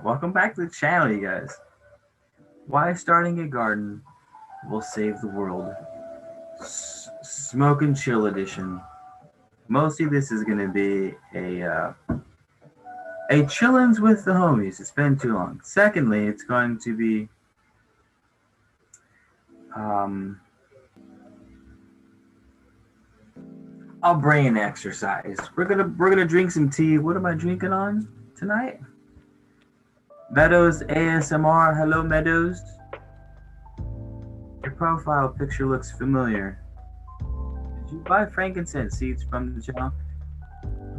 Welcome back to the channel, you guys. Why starting a garden will save the world. Smoke and chill edition. Mostly this is going to be a chillins with the homies. It's been too long. Secondly, it's going to be a brain exercise. We're gonna drink some tea. What am I drinking on tonight? Meadows ASMR. Hello, Meadows. Your profile picture looks familiar. Did you buy frankincense seeds from the channel?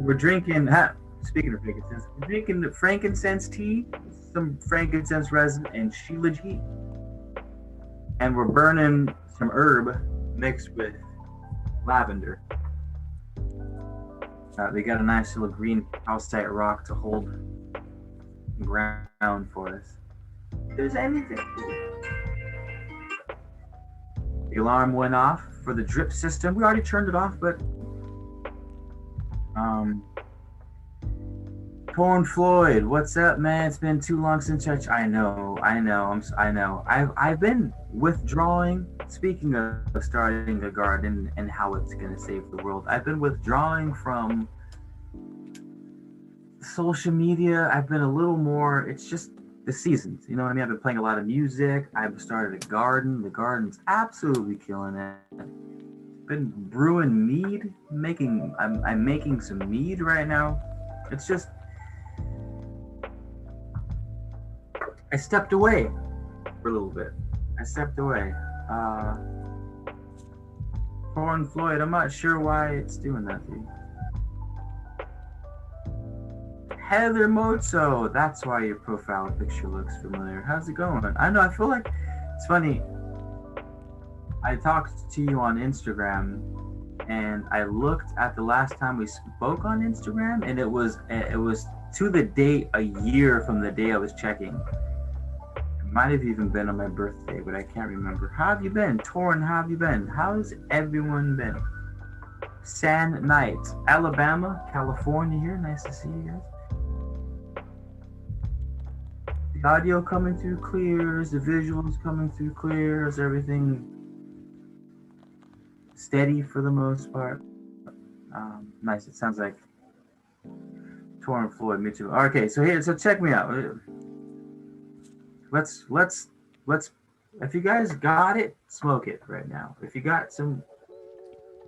We're drinking. Speaking of frankincense, we're drinking the frankincense tea, some frankincense resin, and shilajit, and we're burning some herb mixed with lavender. They got a nice little green calcite rock to hold the ground for us. If there's anything. The alarm went off for the drip system. We already turned it off, but Torn Floyd, what's up, man? It's been too long since I know. I've been withdrawing. Speaking of starting a garden and how it's gonna save the world, I've been withdrawing from social media. I've been a little more. It's just the seasons, you know what I mean? I've been playing a lot of music. I've started a garden. The garden's absolutely killing it. Been brewing mead. I'm making some mead right now. It's just. I stepped away for a little bit. Torn Floyd, I'm not sure why it's doing that to you. Heather Mozo, that's why your profile picture looks familiar. How's it going? I know, I feel like it's funny. I talked to you on Instagram and I looked at the last time we spoke on Instagram and it was to the date a year from the day I was checking. Might have even been on my birthday, but I can't remember. How have you been? Torn, how have you been? How's everyone been? San Knight, Alabama, California here. Nice to see you guys. The audio coming through clear. Is the visuals coming through clear? Is everything steady for the most part? Nice. It sounds like Torn Floyd, me too. Okay, so check me out. Let's if you guys got it, smoke it right now. If you got some,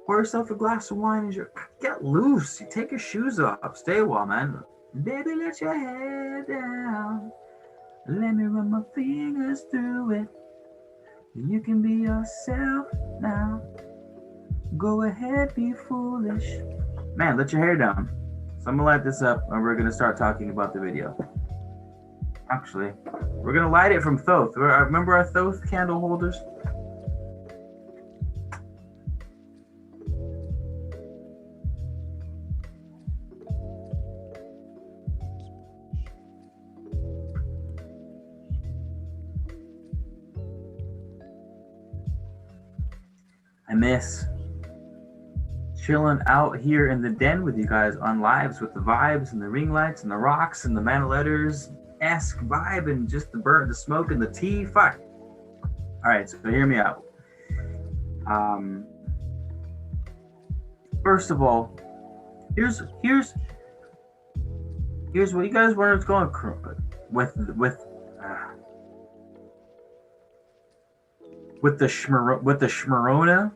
pour yourself a glass of wine and get loose. You take your shoes off. Stay a while, man. Baby, let your head down. Let me run my fingers through it. You can be yourself now. Go ahead, be foolish. Man, let your hair down. So I'm gonna light this up and we're gonna start talking about the video. Actually, we're gonna light it from Thoth. Remember our Thoth candle holders? I miss chilling out here in the den with you guys on lives with the vibes and the ring lights and the rocks and the Manaletters-esque vibe and just the smoke and the tea. Fuck. All right, so hear me out. First of all, here's what you guys were going with the Schmirona.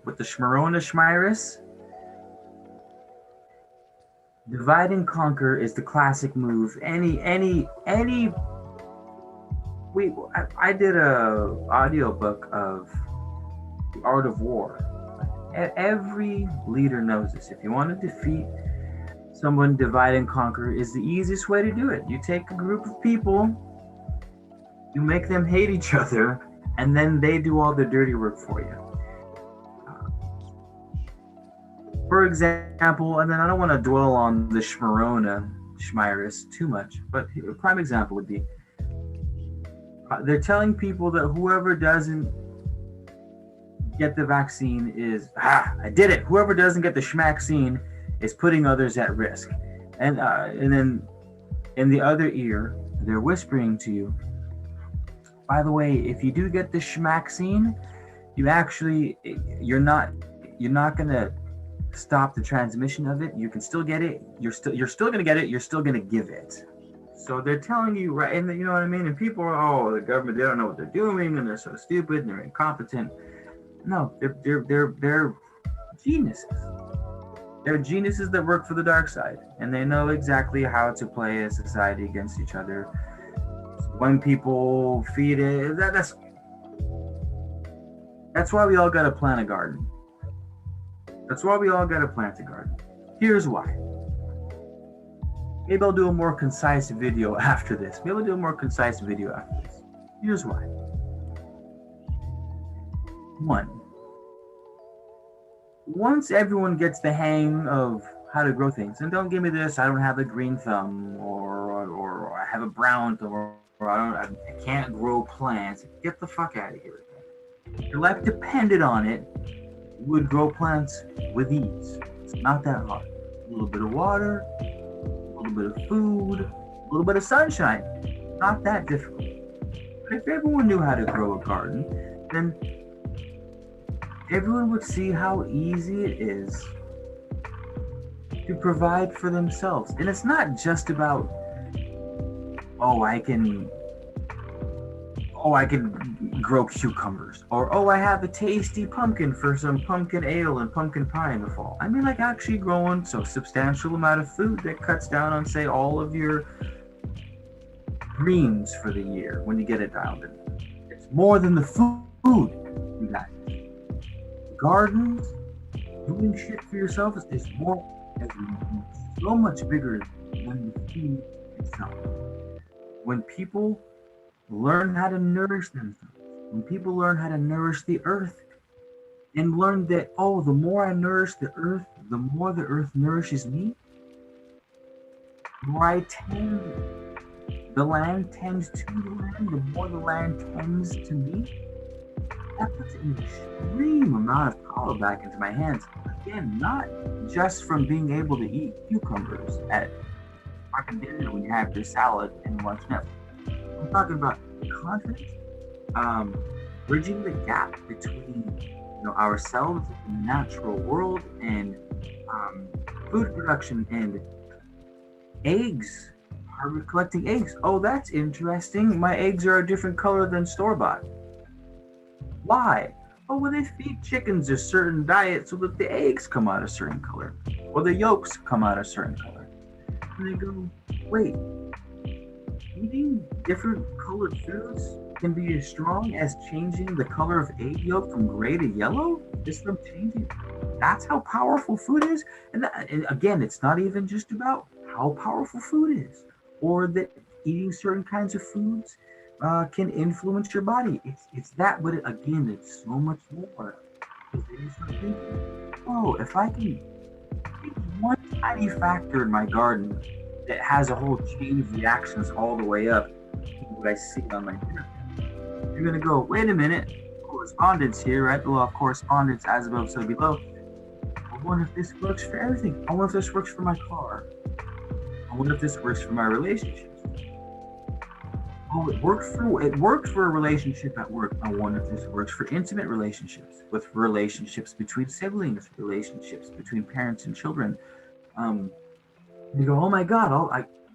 Divide and conquer is the classic move. I did a audiobook of The Art of War. Every leader knows this. If you want to defeat someone, divide and conquer is the easiest way to do it. You take a group of people, you make them hate each other, and then they do all the dirty work for you. For example, and then I don't want to dwell on the Schmirus too much, but a prime example would be they're telling people that whoever doesn't get the vaccine is, I did it. Whoever doesn't get the schmaxine is putting others at risk. And then in the other ear, They're whispering to you. By the way, if you do get the schmaxine, you're not gonna stop the transmission of it. You can still get it. You're still gonna get it. You're still gonna give it. So they're telling you, right, and you know what I mean. And people are, oh, the government, they don't know what they're doing, and they're so stupid, and they're incompetent. No, they're geniuses. They're geniuses that work for the dark side, and they know exactly how to play a society against each other. When people feed it, that's why we all gotta plant a garden. That's why we all gotta plant a garden. Here's why. Maybe I'll do a more concise video after this. Here's why. One, once everyone gets the hang of how to grow things, and don't give me this, I don't have a green thumb, or I have a brown thumb, or I can't grow plants. Get the fuck out of here. If your life depended on it, you would grow plants with ease. It's not that hard. A little bit of water, a little bit of food, a little bit of sunshine. Not that difficult. But if everyone knew how to grow a garden, then everyone would see how easy it is to provide for themselves. And it's not just about, I can grow cucumbers, or I have a tasty pumpkin for some pumpkin ale and pumpkin pie in the fall. I mean, like actually growing so substantial amount of food that cuts down on, say, all of your greens for the year when you get it dialed in. It's more than the food you got. Gardens, doing shit for yourself is so much bigger than the food itself. When people learn how to nourish themselves, when people learn how to nourish the earth, and learn that, the more I nourish the earth, the more the earth nourishes me, the more the land tends to the land, the more the land tends to me. That puts an extreme amount of power back into my hands. Again, not just from being able to eat cucumbers at fucking dinner when you have your salad and watch Netflix. I'm talking about content, bridging the gap between ourselves and the natural world, and food production and eggs. Collecting eggs. Oh, that's interesting. My eggs are a different color than store-bought. Why? Oh, well, they feed chickens a certain diet so that the eggs come out a certain color, or the yolks come out a certain color. And they go, wait, eating different colored foods can be as strong as changing the color of egg yolk from gray to yellow? Just from changing? That's how powerful food is? And again, it's not even just about how powerful food is, or that eating certain kinds of foods can influence your body. It's that, but again, it's so much more. Because then you start thinking, if I can take one tiny factor in my garden that has a whole chain of reactions all the way up to what I see on my dinner, you're gonna go, wait a minute, correspondence here, right? The law of correspondence, as above, so below. I wonder if this works for everything. I wonder if this works for my car. I wonder if this works for my relationships. Oh, it worked for a relationship at work. I wonder if this works for intimate relationships, with relationships between siblings, relationships between parents and children. You go, oh my God,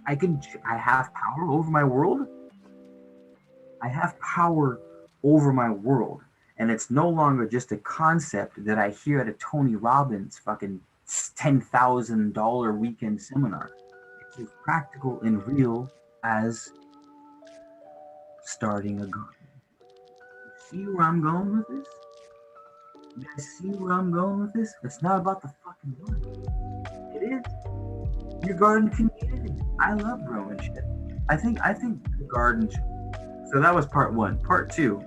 I have power over my world. I have power over my world. And it's no longer just a concept that I hear at a Tony Robbins fucking $10,000 weekend seminar. It's as practical and real as starting a garden. You see where I'm going with this? You guys see where I'm going with this? It's not about the fucking garden. It is your garden community. I love growing shit. I think the garden. So that was part one. Part two,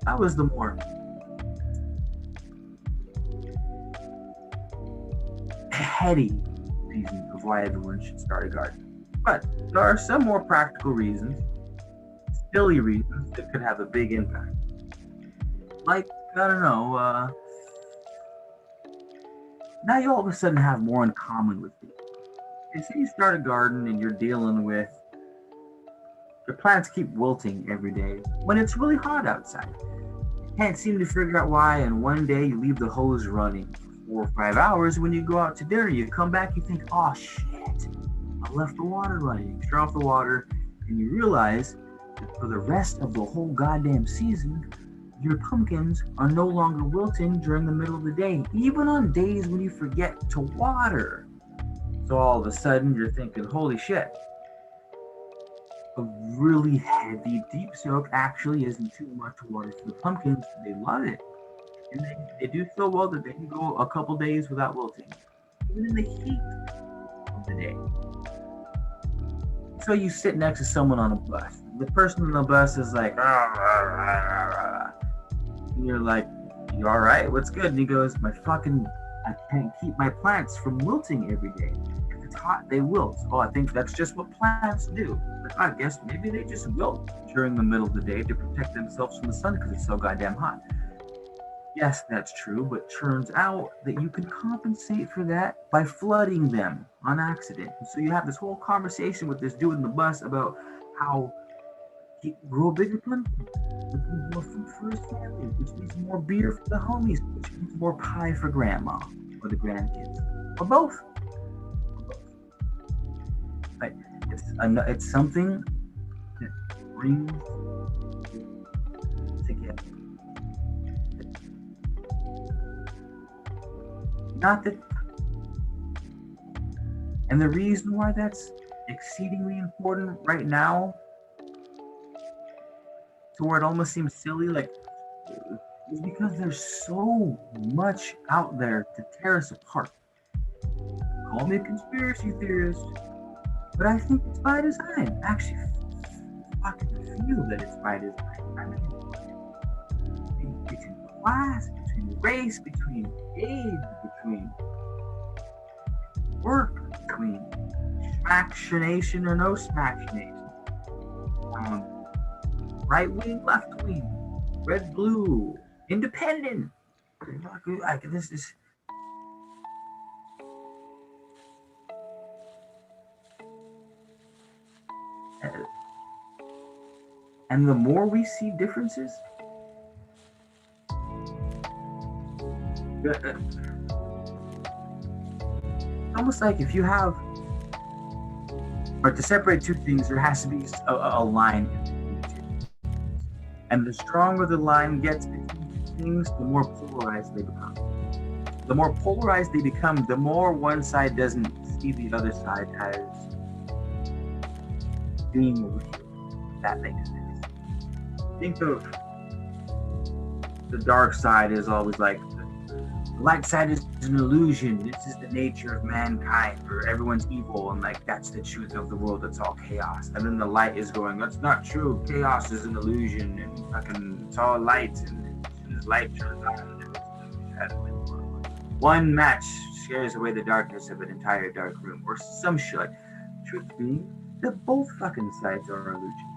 that was the more heady reason of why everyone should start a garden. But there are some more practical reasons, silly reasons that could have a big impact. Like, I don't know, now you all of a sudden have more in common with people. Okay, say you start a garden and you're dealing with Your plants keep wilting every day when it's really hot outside. You can't seem to figure out why, and one day you leave the hose running for 4 or 5 hours. When you go out to dinner, you come back, you think, oh shit, I left the water running. You turn off the water, and you realize that for the rest of the whole goddamn season, your pumpkins are no longer wilting during the middle of the day, even on days when you forget to water. So all of a sudden, you're thinking, holy shit, a really heavy deep soak actually isn't too much water for the pumpkins. They love it. And they do so well that they can go a couple days without wilting, even in the heat of the day. So you sit next to someone on a bus. The person on the bus is like, rah, rah, rah, rah. And you're like, you all right? What's good? And he goes, I can't keep my plants from wilting every day. If it's hot, they wilt. Oh, I think that's just what plants do. But I guess maybe they just wilt during the middle of the day to protect themselves from the sun because it's so goddamn hot. Yes, that's true, but turns out that you can compensate for that by flooding them on accident. And so you have this whole conversation with this dude in the bus about how he grow a bigger pumpkin, which means more food for his family, which means more beer for the homies, which means more pie for grandma or the grandkids, or both. But it's something that brings together. Not that, and the reason why that's exceedingly important right now, to where it almost seems silly, like, is because there's so much out there to tear us apart. Call me a conspiracy theorist, but I think it's by design. I actually fucking feel that it's by design. I mean, between class, between race, between age, between work, between smactionation or no smactionation, right wing, left wing, red, blue, independent. Like this is. And the more we see differences, almost like if you have, or to separate two things, there has to be a line between the two. And the stronger the line gets between two things, the more polarized they become. The more polarized they become, the more one side doesn't see the other side as being real. If that makes sense. Think of the dark side is always like, the light side is an illusion. This is the nature of mankind, or everyone's evil, and like that's the truth of the world. It's all chaos. And then the light is going, that's not true. Chaos is an illusion, and fucking it's all light. And as soon as light turns on, one match scares away the darkness of an entire dark room, or some shit. Truth being that both fucking sides are an illusion.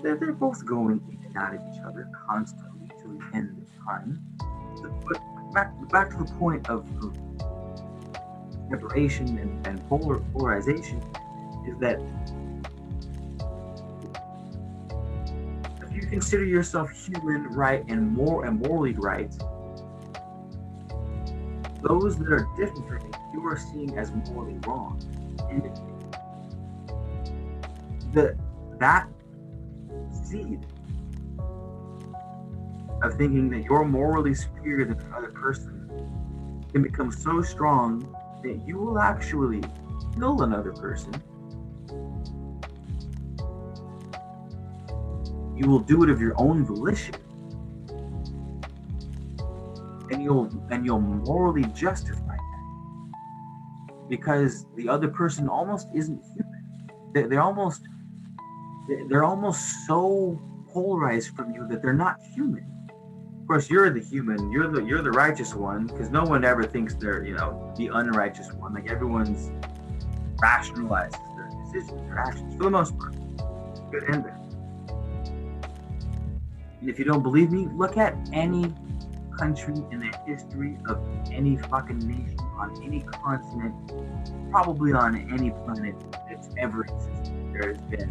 They're both going in and out of each other constantly till the end of time. But back to the point of separation and polarization is that if you consider yourself human, right, and morally right, those that are different from you are seen as morally wrong. And that seed of thinking that you're morally superior than another person can become so strong that you will actually kill another person. You will do it of your own volition, and you'll morally justify that because the other person almost isn't human. They're almost so polarized from you that they're not human. Of course, you're the human. You're the righteous one, because no one ever thinks they're the unrighteous one. Like everyone's rationalizes their decisions, their actions for the most part, good and bad. And if you don't believe me, look at any country in the history of any fucking nation on any continent, probably on any planet that's ever existed. There has been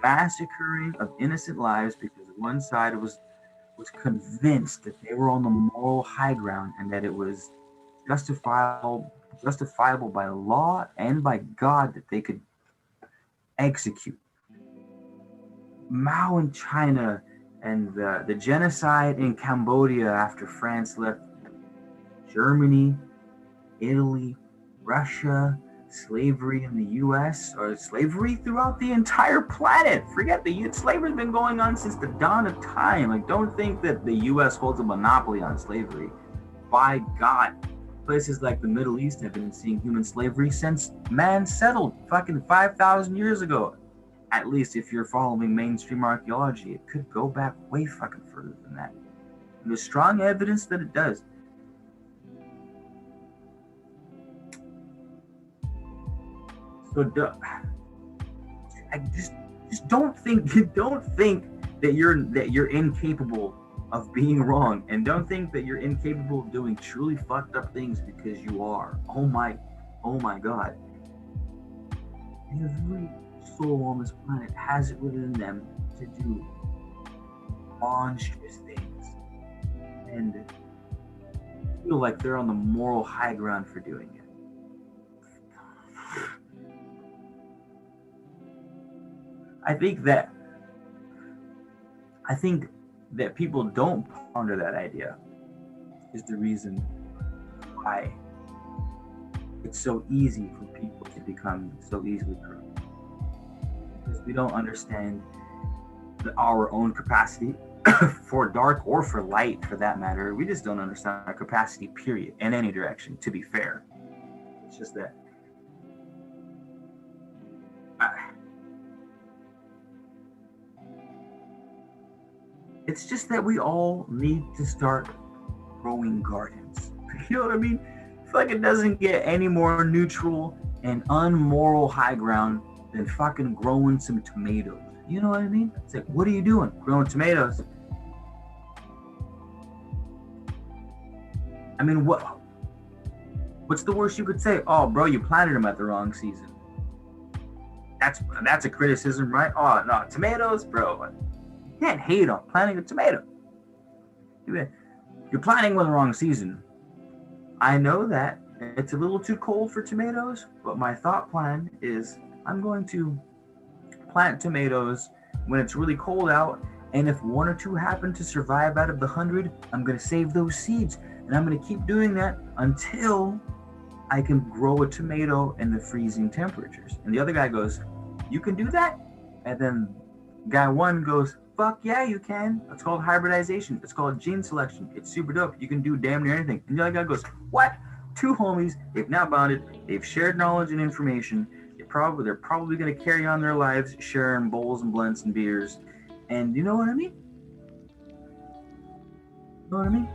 massacring of innocent lives because one side was convinced that they were on the moral high ground and that it was justifiable by law and by God that they could execute. Mao in China and the genocide in Cambodia after France left Germany, Italy, Russia, slavery in the US, or slavery throughout the entire planet. Forget slavery's been going on since the dawn of time. Like, don't think that the US holds a monopoly on slavery. By God, places like the Middle East have been seeing human slavery since man settled fucking 5,000 years ago. At least if you're following mainstream archaeology, it could go back way fucking further than that. And there's strong evidence that it does. So I just don't think that you're incapable of being wrong, and don't think that you're incapable of doing truly fucked up things, because you are. Oh my God. Every soul on this planet has it within them to do monstrous things and feel like they're on the moral high ground for doing it. I think that people don't ponder that idea is the reason why it's so easy for people to become so easily corrupt. Because we don't understand our own capacity for dark or for light, for that matter. We just don't understand our capacity, period, in any direction, to be fair. It's just that it's just that we all need to start growing gardens. You know what I mean? It's like it doesn't get any more neutral and unmoral high ground than fucking growing some tomatoes. You know what I mean? It's like, what are you doing? Growing tomatoes. I mean, what's the worst you could say? Oh, bro, you planted them at the wrong season. That's a criticism, right? Oh, no, tomatoes, bro. You can't hate on planting a tomato. You're planting with the wrong season. I know that it's a little too cold for tomatoes, but my thought plan is I'm going to plant tomatoes when it's really cold out, and if one or two happen to survive out of the 100, I'm going to save those seeds, and I'm going to keep doing that until I can grow a tomato in the freezing temperatures. And the other guy goes, you can do that? And then guy one goes, fuck yeah, you can. It's called hybridization. It's called gene selection. It's super dope. You can do damn near anything. And the other guy goes, what? Two homies, they've now bonded, they've shared knowledge and information. They're probably going to carry on their lives sharing bowls and blunts and beers. And you know what I mean? You know what I mean?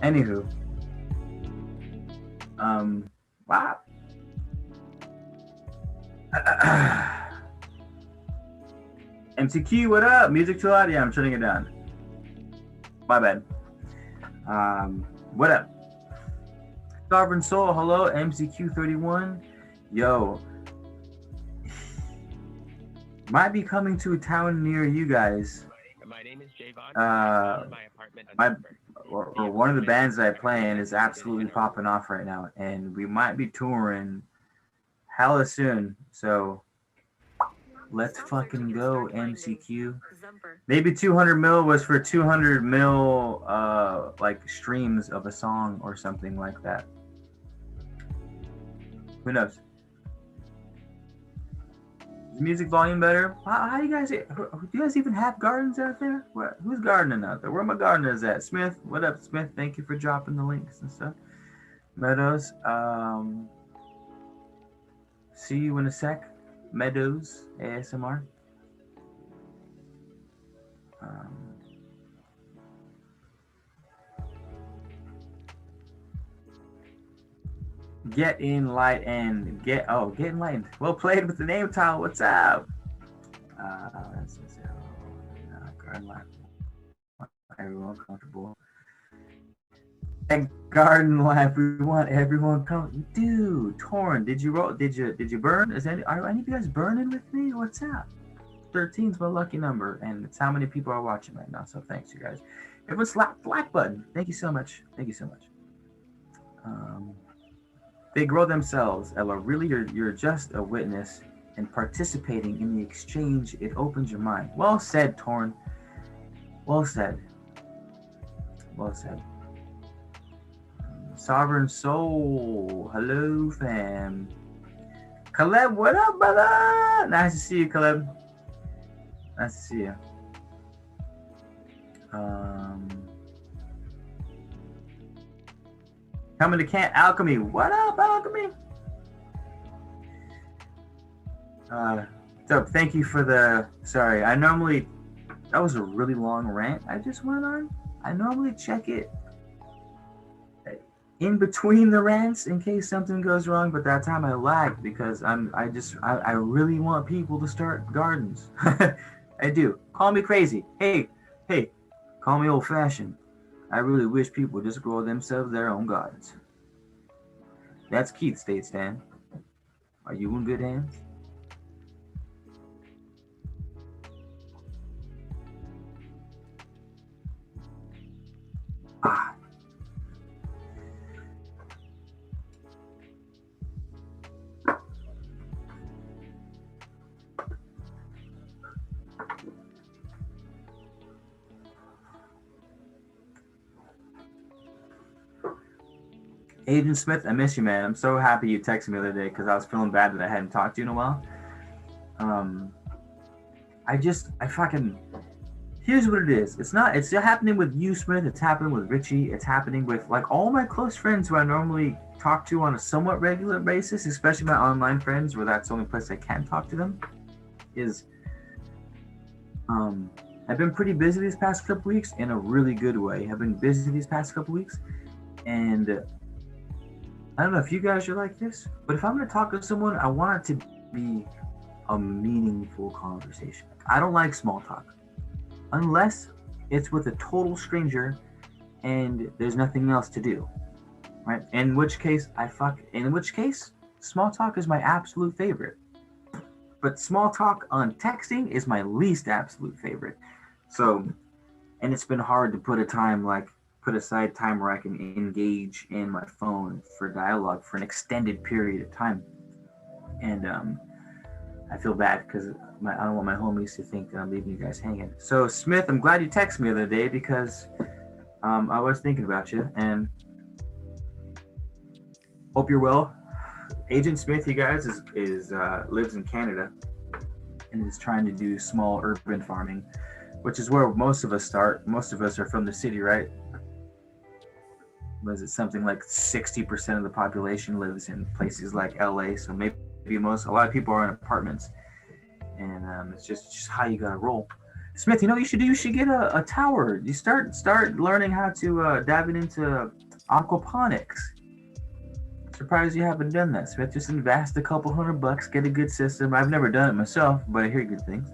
Anywho. Wow. MCQ, what up? Music too loud? Yeah, I'm shutting it down. My bad. What up? Sovereign Soul, hello. MCQ31. Yo. Might be coming to a town near you guys. My name is Javon. One of the bands that I play in is absolutely popping off right now, and we might be touring hella soon. So let's fucking go, MCQ. Maybe 200 mil was for 200 mil like streams of a song or something like that. Who knows? Is music volume better? How do you guys even have gardens out there? Who's gardening out there? Where are my gardeners at? Smith, what up, Smith? Thank you for dropping the links and stuff. Meadows, see you in a sec. Meadows, ASMR. Get enlightened. Get enlightened. Well played with the name tile. What's up? Garden life. Everyone comfortable. And garden life, we want everyone come. Dude, Torn, did you burn? Are any of you guys burning with me? What's that? 13 is my lucky number, and it's how many people are watching right now. So thanks, you guys. Everyone slap the like button. Thank you so much. Thank you so much. They grow themselves, Ella. Really, you're just a witness and participating in the exchange. It opens your mind. Well said, Torn. Well said. Well said. Sovereign Soul. Hello, fam. Caleb, what up, brother? Nice to see you, Caleb. Nice to see you. Coming to Camp Alchemy. What up, Alchemy? So thank you for the. Sorry, that was a really long rant I just went on. I normally check it in between the rants in case something goes wrong, but that time I lagged because I really want people to start gardens. I do. Call me crazy. Hey, call me old fashioned. I really wish people just grow themselves their own gardens. That's Keith State Stan. Are you in good hands? Ah. Agent Smith, I miss you, man. I'm so happy you texted me the other day because I was feeling bad that I hadn't talked to you in a while. Here's what it is. It's happening with you, Smith. It's happening with Richie. It's happening with like all my close friends who I normally talk to on a somewhat regular basis, especially my online friends where that's the only place I can talk to them. I've been pretty busy these past couple weeks in a really good way. I've been busy these past couple weeks, and I don't know if you guys are like this, but if I'm going to talk to someone, I want it to be a meaningful conversation. I don't like small talk unless it's with a total stranger and there's nothing else to do, right? In which case, small talk is my absolute favorite. But small talk on texting is my least absolute favorite. So, and it's been hard to put aside time where I can engage in my phone for dialogue for an extended period of time. And I feel bad because I don't want my homies to think that I'm leaving you guys hanging. So Smith, I'm glad you texted me the other day because I was thinking about you and hope you're well. Agent Smith, you guys, is lives in Canada and is trying to do small urban farming, which is where most of us start. Most of us are from the city, right? Was it something like 60% of the population lives in places like LA? So maybe a lot of people are in apartments, and it's just how you gotta roll. Smith, you know what you should do? You should get a tower. You start learning how to dive into aquaponics. Surprised you haven't done that, Smith. Just invest a couple $100, get a good system. I've never done it myself, but I hear good things.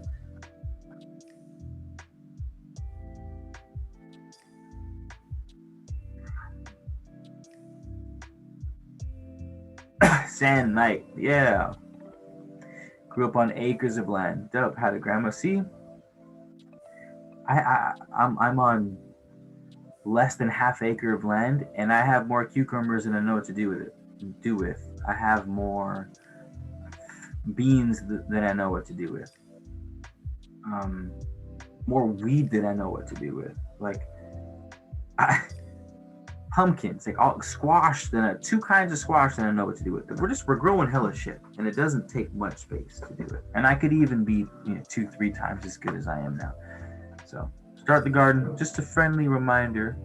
Sand Knight, yeah. Grew up on acres of land. Dope. Had a grandma. See, I'm on less than half acre of land, and I have more cucumbers than I know what to do with. I have more beans than I know what to do with. More weed than I know what to do with. Like, pumpkins, like all squash, two kinds of squash that I know what to do with. We're growing hella shit, and it doesn't take much space to do it. And I could even be 2-3 times as good as I am now. So start the garden. Just a friendly reminder.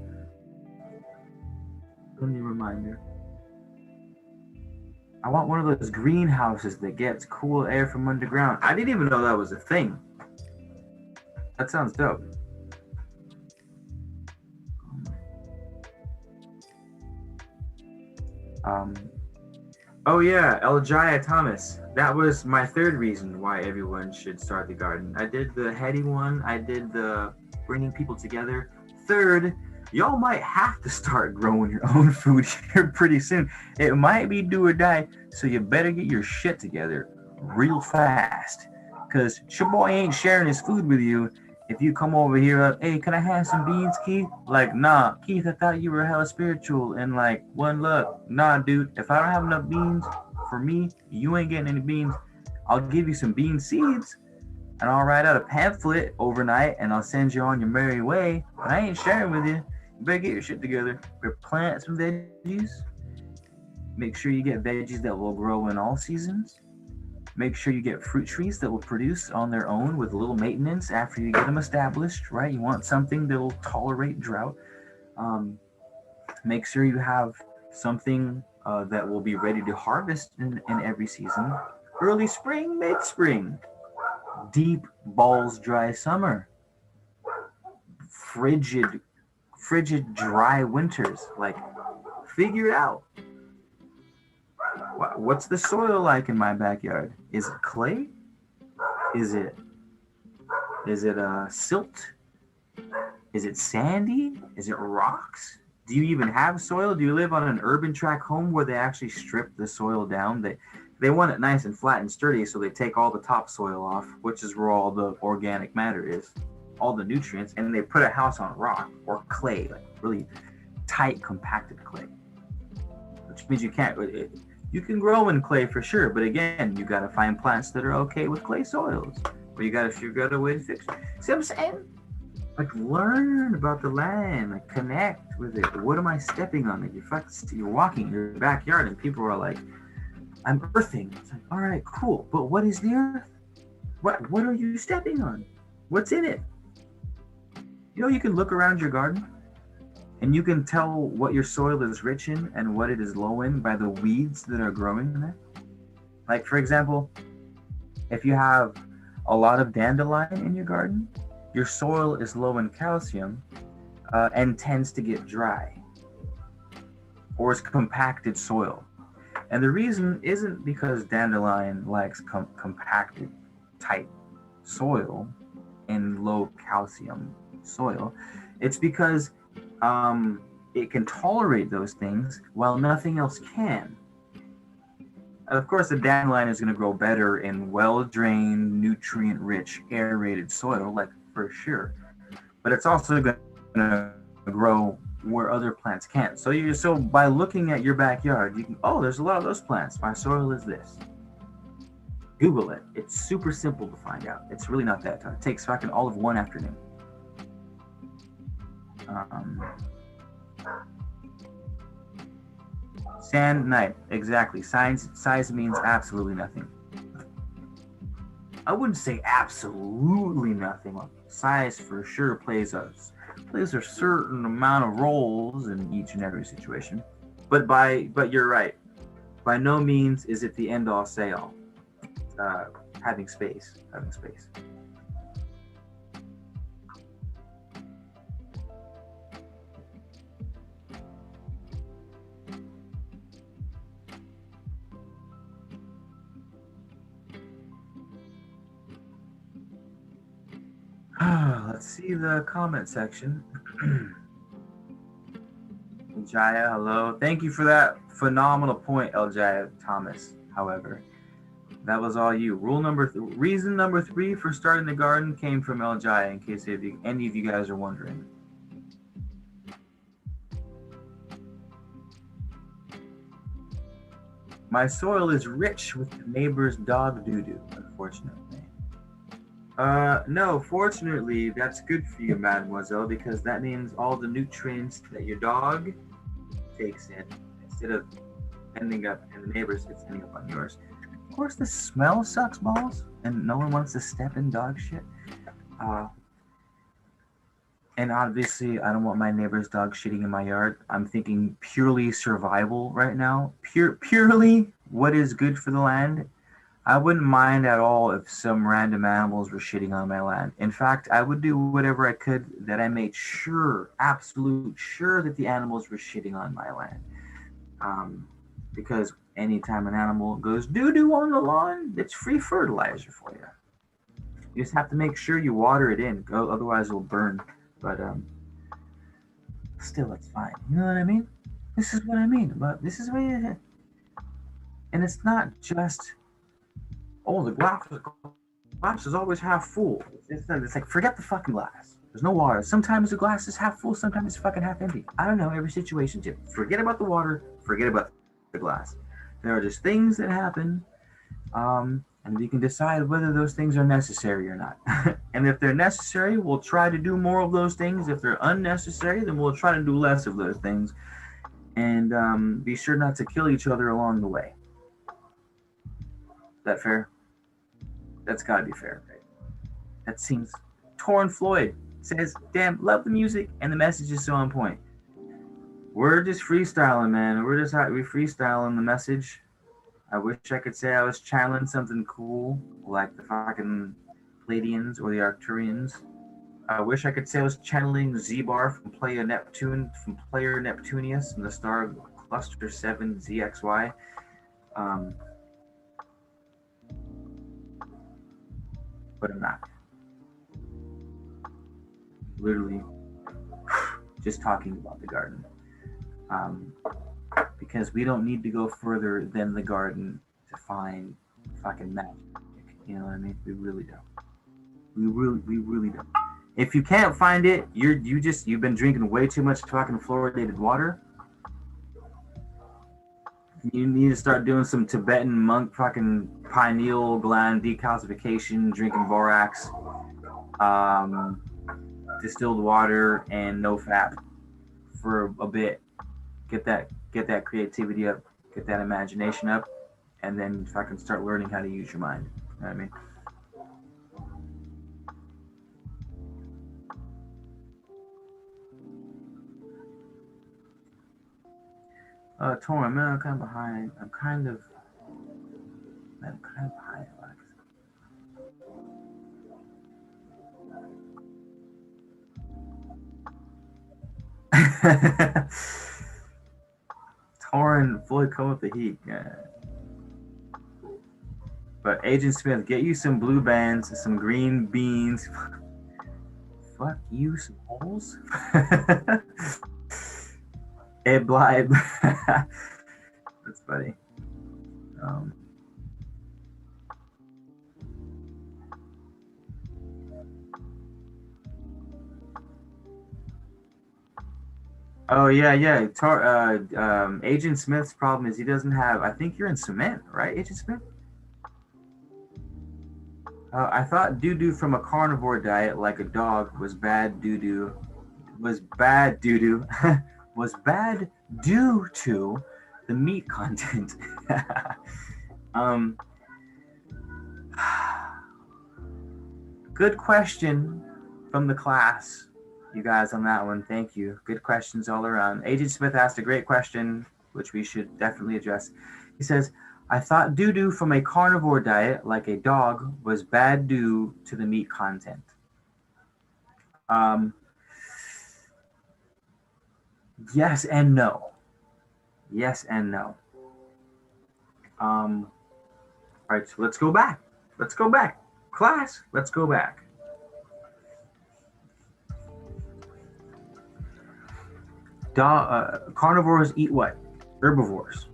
I want one of those greenhouses that gets cool air from underground. I didn't even know that was a thing. That sounds dope. Oh yeah, Elijah Thomas. That was my third reason why everyone should start the garden. I did the heady one. I did the bringing people together. Third, y'all might have to start growing your own food here pretty soon. It might be do or die, so you better get your shit together real fast. Because your boy ain't sharing his food with you if you come over here, hey, can I have some beans, Keith? Like, nah, Keith, I thought you were hella spiritual and like, one look. Nah, dude, if I don't have enough beans for me, you ain't getting any beans. I'll give you some bean seeds and I'll write out a pamphlet overnight and I'll send you on your merry way. But I ain't sharing with you. You better get your shit together. Better plant some veggies. Make sure you get veggies that will grow in all seasons. Make sure you get fruit trees that will produce on their own with little maintenance after you get them established, right? You want something that will tolerate drought. Make sure you have something that will be ready to harvest in every season. Early spring, mid-spring, deep balls dry summer, frigid dry winters. Like, figure it out. What's the soil like in my backyard? Is it clay? Is it silt? Is it sandy? Is it rocks? Do you even have soil? Do you live on an urban track home where they actually strip the soil down? They want it nice and flat and sturdy, so they take all the topsoil off, which is where all the organic matter is, all the nutrients, and they put a house on rock or clay, like really tight, compacted clay, which means you can't. You can grow in clay for sure, but again, you got to find plants that are okay with clay soils, or you got to figure out a way to fix it. See what I'm saying? Like, learn about the land, like connect with it. What am I stepping on? Like, you're walking in your backyard, and people are like, "I'm earthing." It's like, all right, cool, but what is the earth? What are you stepping on? What's in it? You know, you can look around your garden. And you can tell what your soil is rich in and what it is low in by the weeds that are growing in there. Like, for example, if you have a lot of dandelion in your garden, your soil is low in calcium and tends to get dry, or is compacted soil. And the reason isn't because dandelion likes compacted, tight soil and low calcium soil. It's because it can tolerate those things while nothing else can. Of course, the dandelion is going to grow better in well-drained, nutrient-rich, aerated soil, like, for sure. But it's also going to grow where other plants can't. So by looking at your backyard, you can, oh, there's a lot of those plants. My soil is this. Google it. It's super simple to find out. It's really not that tough. It takes fucking all of one afternoon. Sand night, exactly. Size means absolutely nothing. I wouldn't say absolutely nothing. Size for sure plays a certain amount of roles in each and every situation. But you're right. By no means is it the end all say all. Having space. Let's see the comment section. Jaya, hello. Thank you for that phenomenal point, Jaya Thomas. However, that was all you. Reason number 3 for starting the garden came from Jaya, in case any of you guys are wondering. My soil is rich with the neighbor's dog doo-doo, unfortunately. No, fortunately, that's good for you, mademoiselle, because that means all the nutrients that your dog takes in, instead of ending up in the neighbor's, it's ending up on yours. Of course, the smell sucks balls, and no one wants to step in dog shit. And obviously, I don't want my neighbor's dog shitting in my yard. I'm thinking purely survival right now. Purely what is good for the land. I wouldn't mind at all if some random animals were shitting on my land. In fact, I would do whatever I could that I made sure, absolute sure, that the animals were shitting on my land. Because anytime an animal goes doo-doo on the lawn, it's free fertilizer for you. You just have to make sure you water it in, otherwise it'll burn. But still it's fine. You know what I mean? This is what I mean. But this is what you, and it's not just, oh, the glass is always half full. It's like, forget the fucking glass. There's no water. Sometimes the glass is half full, sometimes it's fucking half empty. I don't know, every situation too. Forget about the water, forget about the glass. There are just things that happen, and we can decide whether those things are necessary or not. And if they're necessary, we'll try to do more of those things. If they're unnecessary, then we'll try to do less of those things. And be sure not to kill each other along the way. Is that fair? That's got to be fair, right? That seems. Torn Floyd says, damn, love the music, and the message is so on point. We're just freestyling, man. We freestyling the message. I wish I could say I was channeling something cool, like the fucking Pleiadians or the Arcturians. I wish I could say I was channeling Z-Bar from Player Neptunius from the star Cluster 7 ZXY. But I'm not. Literally just talking about the garden. Because we don't need to go further than the garden to find fucking magic. You know what I mean? We really don't. We really don't. If you can't find it, you've been drinking way too much fucking fluoridated water. You need to start doing some Tibetan monk fucking pineal gland decalcification, drinking borax, distilled water, and no fat for a bit. Get that creativity up, get that imagination up, and then fucking start learning how to use your mind. You know what I mean? Torn, man, I'm kind of behind. I'm kind of behind, Alex. Torn, Floyd, come with the heat. Yeah. But Agent Smith, get you some blue bands, some green beans. Fuck you, some holes. Ed Blythe. That's funny. Oh yeah. Agent Smith's problem is he doesn't have. I think you're in cement, right, Agent Smith? I thought doo-doo from a carnivore diet, like a dog, was bad doo-doo. Was bad doo-doo. Was bad due to the meat content. Good question from the class, you guys, on that one. Thank you. Good questions all around. Agent Smith asked a great question, which we should definitely address. He says, I thought doo-doo from a carnivore diet, like a dog, was bad due to the meat content. Yes and no. Yes and no. All right, so let's go back. Class, let's go back. Carnivores eat what? Herbivores.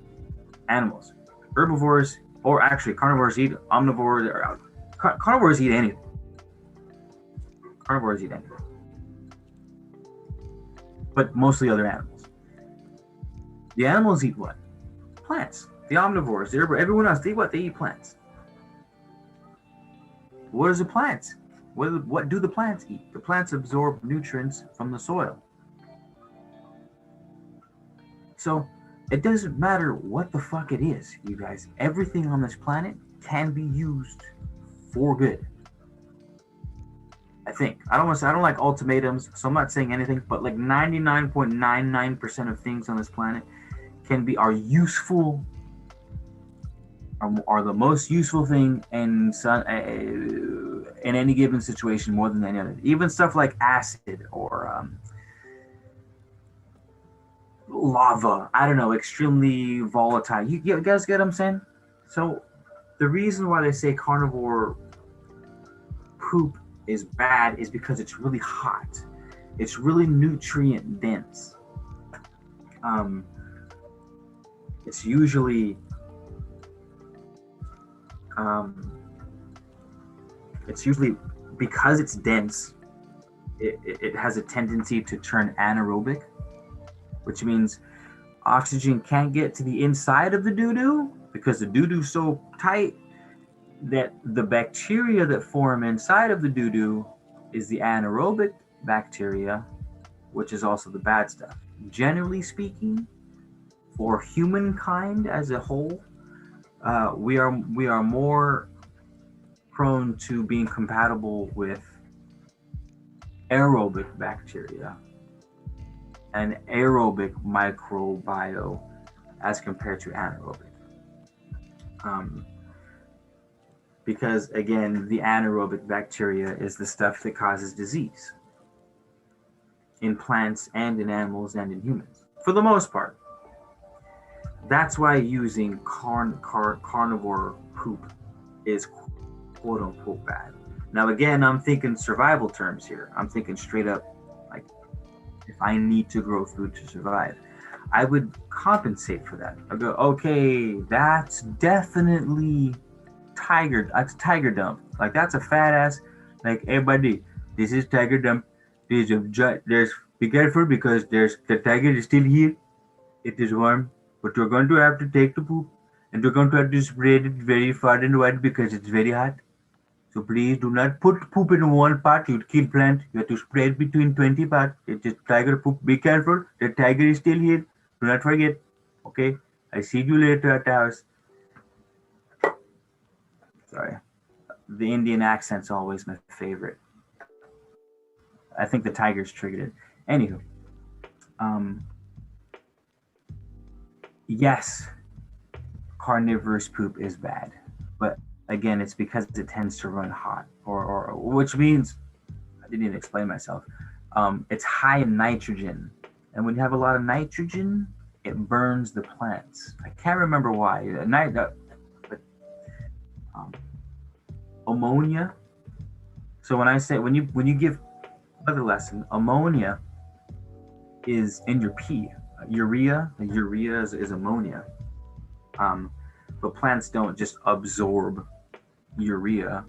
Animals. Herbivores, or actually carnivores eat omnivores. Carnivores eat anything. But mostly other animals. The animals eat what? Plants. The omnivores, everyone else, they eat what? They eat plants. What is the plants? What do the plants eat? The plants absorb nutrients from the soil. So it doesn't matter what the fuck it is, you guys. Everything on this planet can be used for good. I think. I don't like ultimatums, so I'm not saying anything, but like 99.99% of things on this planet are useful, are the most useful thing in any given situation more than any other. Even stuff like acid or lava, I don't know, extremely volatile. You guys get what I'm saying? So the reason why they say carnivore poop is bad is because it's really hot. It's really nutrient dense. Um, it's usually um, it's usually because it's dense. It has a tendency to turn anaerobic, which means oxygen can't get to the inside of the doo-doo because the doo-doo's so tight that the bacteria that form inside of the doo-doo is the anaerobic bacteria, which is also the bad stuff. Generally speaking, for humankind as a whole, we are more prone to being compatible with aerobic bacteria and aerobic microbiome as compared to anaerobic. Because again, the anaerobic bacteria is the stuff that causes disease in plants and in animals and in humans, for the most part. That's why using carnivore poop is quote unquote bad. Now, again, I'm thinking survival terms here. I'm thinking straight up, like, if I need to grow food to survive, I would compensate for that. I go, okay, that's definitely that's tiger dump. Like, that's a fat ass. Like, hey buddy, this is tiger dump. There's be careful because the tiger is still here. It is warm, but you're going to have to take the poop, and you're going to have to spread it very far and wide because it's very hot. So please do not put poop in one pot. You'd kill plant. You have to spread between 20 pots. It's just tiger poop. Be careful. The tiger is still here. Do not forget. Okay. I see you later at the house. Sorry. The Indian accent's always my favorite. I think the tigers triggered it. Anywho. Yes, carnivorous poop is bad, but again, it's because it tends to run hot, or which means I didn't even explain myself. It's high in nitrogen, and when you have a lot of nitrogen, it burns the plants. I can't remember why. But ammonia. So when you give another lesson, ammonia is in your pee. Urea is ammonia. But plants don't just absorb urea.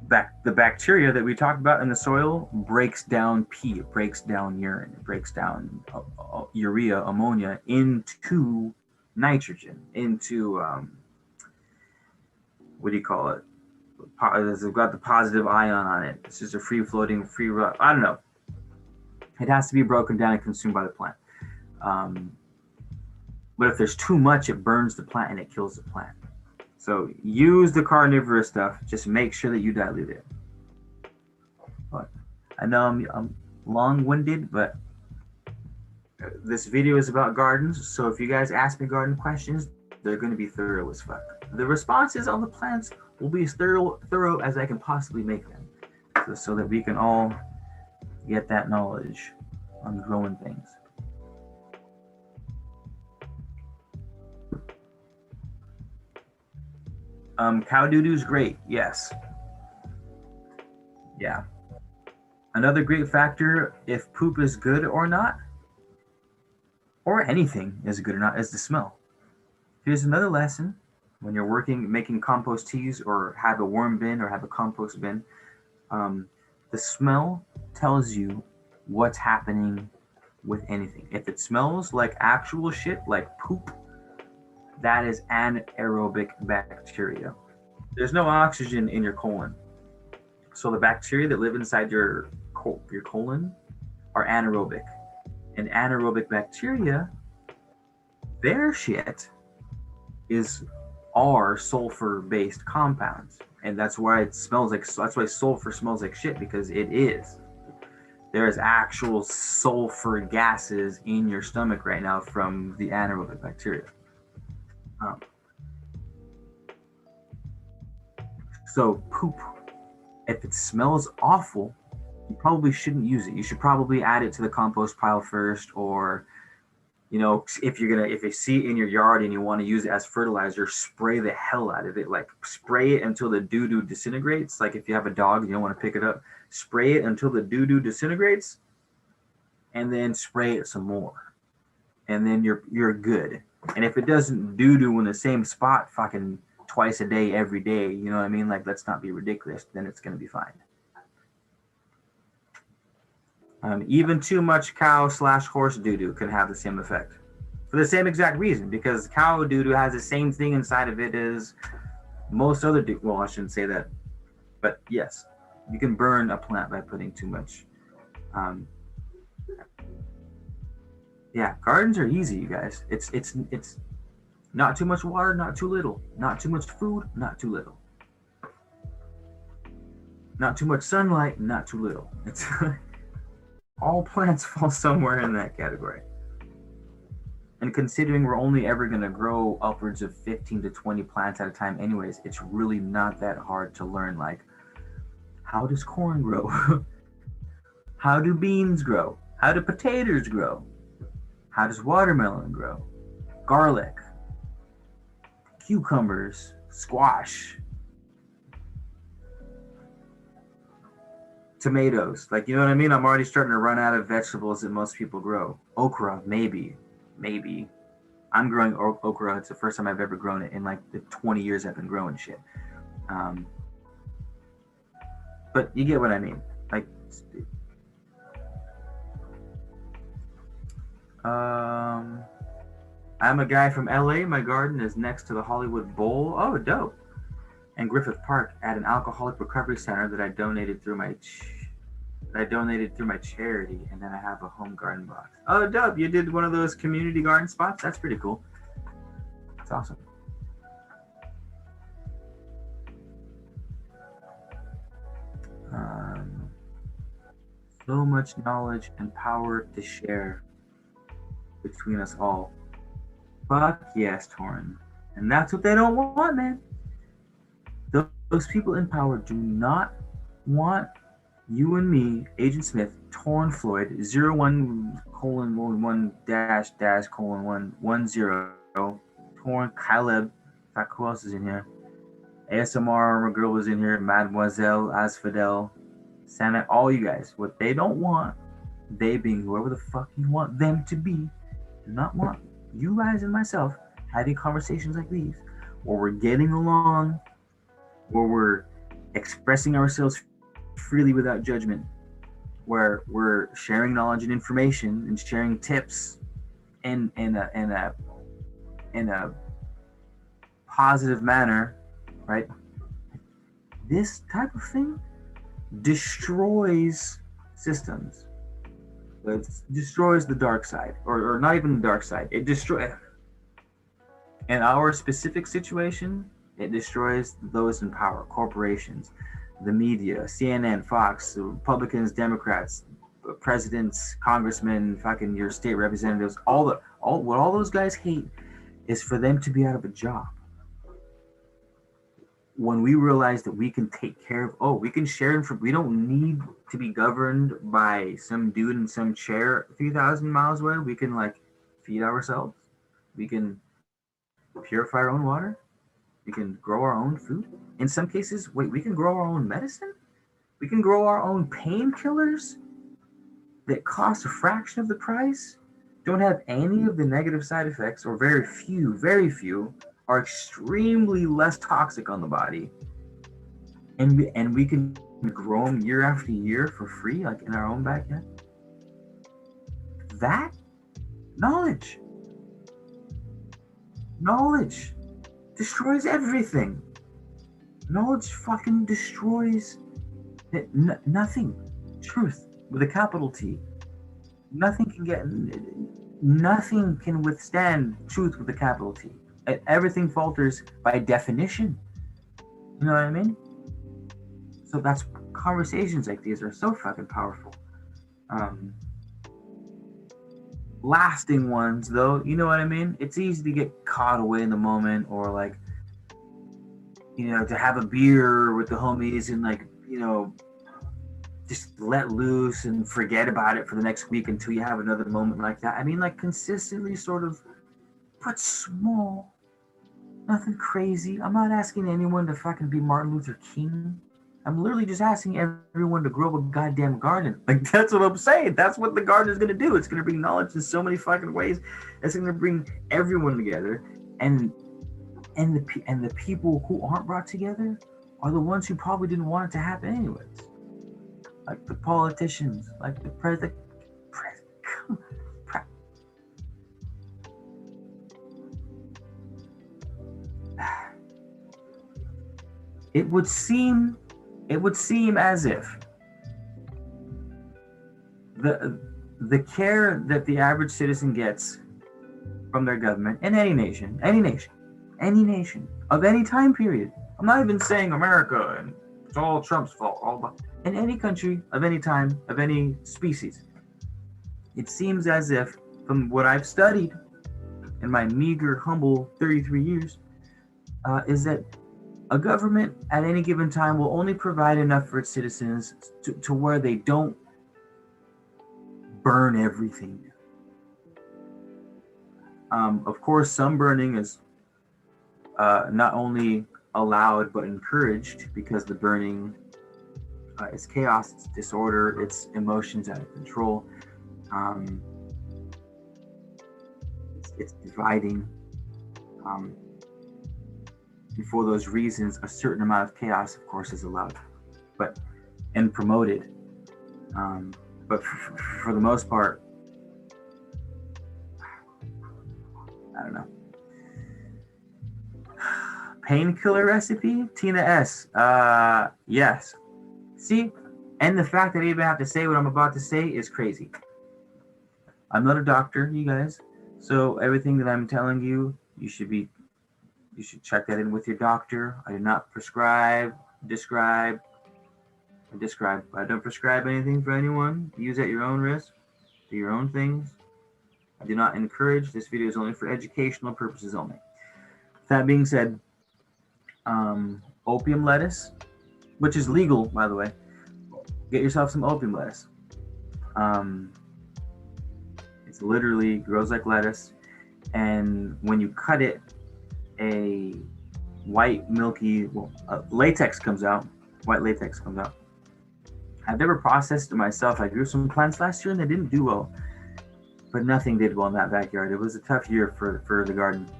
The bacteria that we talked about in the soil breaks down pee, it breaks down urine, it breaks down urea, ammonia into nitrogen, into what do you call it? It's got the positive ion on it. It's just a free floating, I don't know. It has to be broken down and consumed by the plant. But if there's too much, it burns the plant and it kills the plant. So use the carnivorous stuff. Just make sure that you dilute it. But I know I'm long-winded, but this video is about gardens. So if you guys ask me garden questions, they're going to be thorough as fuck. The responses on the plants will be as thorough as I can possibly make them, so that we can all get that knowledge on growing things. Cow doo-doo is great. Yes. Yeah. Another great factor, if poop is good or not, or anything is good or not, is the smell. Here's another lesson. When you're making compost teas, or have a worm bin or have a compost bin, the smell tells you what's happening with anything. If it smells like actual shit, like poop, that is anaerobic bacteria. There's no oxygen in your colon. So the bacteria that live inside your colon are anaerobic. And anaerobic bacteria, their shit are sulfur-based compounds. And that's why sulfur smells like shit, because it is. There's actual sulfur gases in your stomach right now from the anaerobic bacteria. So poop, if it smells awful, you probably shouldn't use it. You should probably add it to the compost pile first, or if you see it in your yard and you want to use it as fertilizer, spray the hell out of it. Like, spray it until the doo-doo disintegrates. Like, if you have a dog and you don't want to pick it up, spray it until the doo-doo disintegrates, and then spray it some more, and then you're good. And if it doesn't doo-doo in the same spot fucking twice a day every day, you know what I mean? Like, let's not be ridiculous. Then it's gonna be fine. Even too much cow/horse doo-doo can have the same effect for the same exact reason, because cow doo-doo has the same thing inside of it as most other well, I shouldn't say that, but yes, you can burn a plant by putting too much. Yeah, gardens are easy, you guys. It's not too much water, not too little, not too much food, not too little, not too much sunlight, not too little. It's all plants fall somewhere in that category. And considering we're only ever going to grow upwards of 15 to 20 plants at a time anyways, it's really not that hard to learn, like, how does corn grow? How do beans grow? How do potatoes grow? How does watermelon grow? Garlic, cucumbers, squash, tomatoes. Like, you know what I mean? I'm already starting to run out of vegetables that most people grow. Okra, maybe. I'm growing okra. It's the first time I've ever grown it in like the 20 years I've been growing shit. But you get what I mean. Like, I'm a guy from LA. My garden is next to the Hollywood Bowl. Oh, dope. And Griffith Park at an alcoholic recovery center that I donated through my charity, and then I have a home garden box. Oh, dope! You did one of those community garden spots. That's pretty cool. That's awesome. So much knowledge and power to share between us all. Fuck yes, Torrin. And that's what they don't want, man. Those people in power do not want you and me, Agent Smith, Torrin Floyd, 01:1-1-110, Torrin Caleb, fuck, who else is in here? ASMR Armor Girl was in here, Mademoiselle Asfadel, Santa, all you guys. What they don't want, they being whoever the fuck you want them to be, do not want you guys and myself having conversations like these, where we're getting along, where we're expressing ourselves freely without judgment, where we're sharing knowledge and information and sharing tips in a positive manner, right? This type of thing destroys systems. It destroys the dark side, or not even the dark side. It destroys. In our specific situation, it destroys those in power, corporations, the media, CNN, Fox, Republicans, Democrats, presidents, congressmen, fucking your state representatives. What all those guys hate is for them to be out of a job. When we realize that we can take care of, we can share information. We don't need to be governed by some dude in some chair 3,000 miles away. We can like feed ourselves. We can purify our own water. We can grow our own food. In some cases, we can grow our own medicine. We can grow our own painkillers that cost a fraction of the price, don't have any of the negative side effects, or very few, are extremely less toxic on the body. And we can grow them year after year for free, like in our own backyard. That knowledge destroys everything. Knowledge fucking destroys nothing. Truth with a capital T. Nothing can withstand truth with a capital T. Everything falters by definition. You know what I mean? So that's conversations like these are so fucking powerful. Lasting ones, though, you know what I mean? It's easy to get caught away in the moment, or like, you know, to have a beer with the homies and like, you know, just let loose and forget about it for the next week until you have another moment like that. I mean, like, consistently sort of, but small, nothing crazy. I'm not asking anyone to fucking be Martin Luther King. I'm literally just asking everyone to grow a goddamn garden. Like, that's what I'm saying. That's what the garden is going to do. It's going to bring knowledge in so many fucking ways. It's going to bring everyone together. And the people who aren't brought together are the ones who probably didn't want it to happen anyways. Like the politicians, like the president. It would seem as if the care that the average citizen gets from their government in any nation of any time period. I'm not even saying America and it's all Trump's fault. In any country of any time, of any species, it seems as if, from what I've studied in my meager, humble 33 years, is that a government at any given time will only provide enough for its citizens to where they don't burn everything. Of course, some burning is not only allowed but encouraged, because the burning is chaos, it's disorder, it's emotions out of control. It's dividing. And for those reasons, a certain amount of chaos, of course, is allowed, and promoted. But for the most part, I don't know. Painkiller recipe? Tina S. Yes. See? And the fact that I even have to say what I'm about to say is crazy. I'm not a doctor, you guys. So everything that I'm telling you, you should check that in with your doctor. I do not describe. I don't prescribe anything for anyone. Use at your own risk. Do your own things. I do not encourage. This video is only for educational purposes only. That being said, opium lettuce, which is legal, by the way. Get yourself some opium lettuce. It's literally grows like lettuce, and when you cut it, a white milky latex comes out. White latex comes out. I've never processed it myself. I grew some plants last year and they didn't do well, but nothing did well in that backyard. It was a tough year for the garden.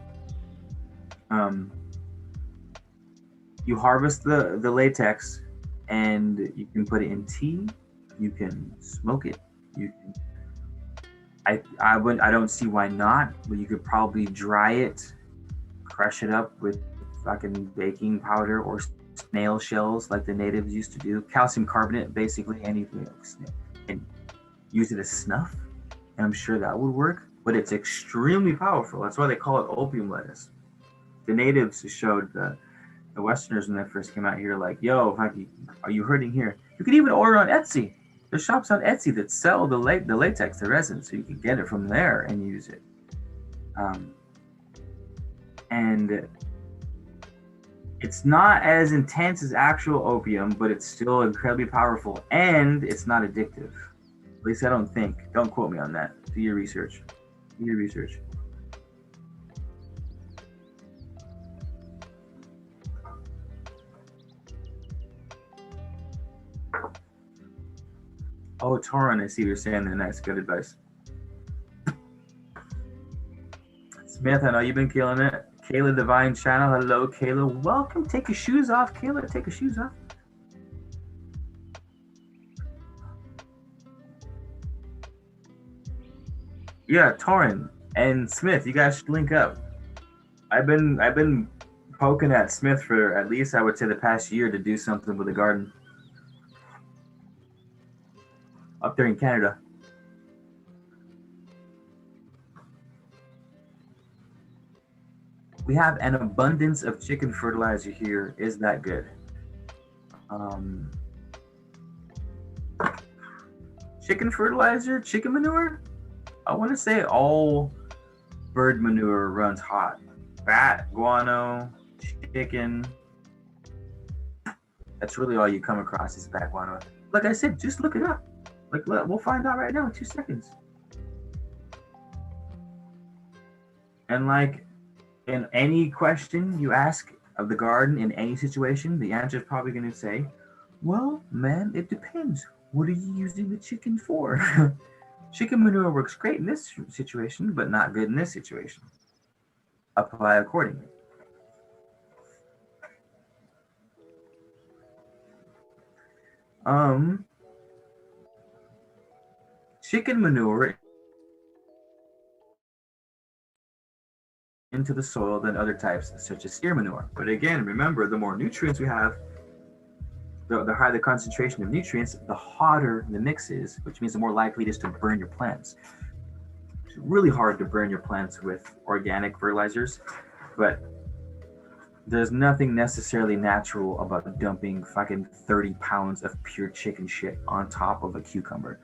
You harvest the latex, and you can put it in tea. You can smoke it. You can. I don't see why not, but you could probably dry it, crush it up with fucking baking powder or snail shells like the natives used to do. Calcium carbonate, basically anything else, and use it as snuff. And I'm sure that would work, but it's extremely powerful. That's why they call it opium lettuce. The natives showed the Westerners when they first came out here, like, yo, are you hurting here? You can even order on Etsy. There's shops on Etsy that sell the latex, the resin, so you can get it from there and use it. And it's not as intense as actual opium, but it's still incredibly powerful, and it's not addictive. At least I don't think. Don't quote me on that. Do your research. Oh, Torin, I see you're saying that. Nice, good advice. Smith, I know you've been killing it. Kayla Divine Channel, hello, Kayla. Welcome. Take your shoes off, Kayla. Take your shoes off. Yeah, Torin and Smith, you guys should link up. I've been poking at Smith for at least, I would say, the past year to do something with the garden up there in Canada. We have an abundance of chicken fertilizer here. Is that good? Chicken fertilizer, chicken manure? I want to say all bird manure runs hot. Bat, guano, chicken. That's really all you come across is bat guano. Like I said, just look it up. Like, we'll find out right now in 2 seconds. And like, in any question you ask of the garden in any situation, the answer is probably going to say Well, man, it depends. What are you using the chicken for? Chicken manure works great in this situation, but not good in this situation. Apply accordingly. Um, Chicken manure into the soil than other types, such as steer manure. But again, remember, the more nutrients we have, the higher the concentration of nutrients, the hotter the mix is, which means the more likely it is to burn your plants. It's really hard to burn your plants with organic fertilizers, but there's nothing necessarily natural about dumping fucking 30 pounds of pure chicken shit on top of a cucumber.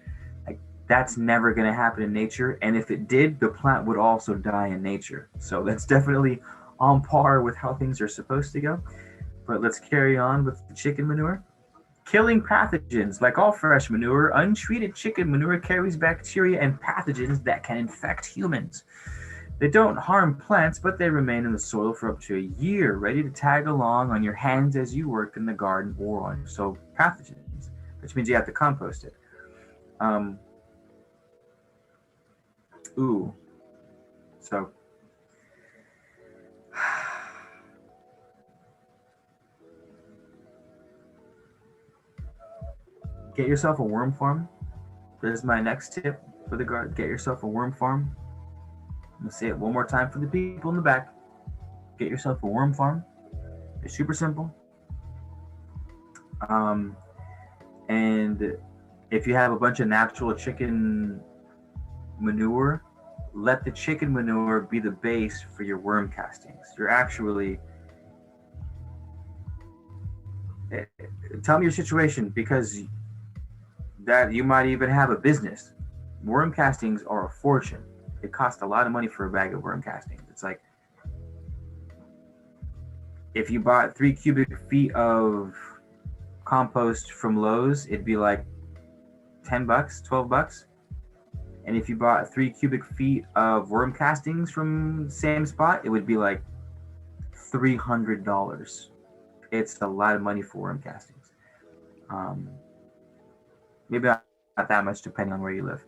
Like, that's never going to happen in nature. And if it did, the plant would also die in nature. So that's definitely on par with how things are supposed to go. But let's carry on with the chicken manure. Killing pathogens. Like all fresh manure, untreated chicken manure carries bacteria and pathogens that can infect humans. They don't harm plants, but they remain in the soil for up to a year, ready to tag along on your hands as you work in the garden or on. So pathogens, which means you have to compost it. So get yourself a worm farm. This is my next tip for the garden. Get yourself a worm farm. I'm gonna say it one more time for the people in the back. Get yourself a worm farm. It's super simple. And if you have a bunch of natural chicken manure, let the chicken manure be the base for your worm castings. You're actually tell me your situation, because that you might even have a business. Worm castings are a fortune. It costs a lot of money for a bag of worm castings. It's like if you bought 3 cubic feet of compost from Lowe's, it'd be like $10, $12. And if you bought 3 cubic feet of worm castings from the same spot, it would be like $300. It's a lot of money for worm castings. Maybe not that much, depending on where you live.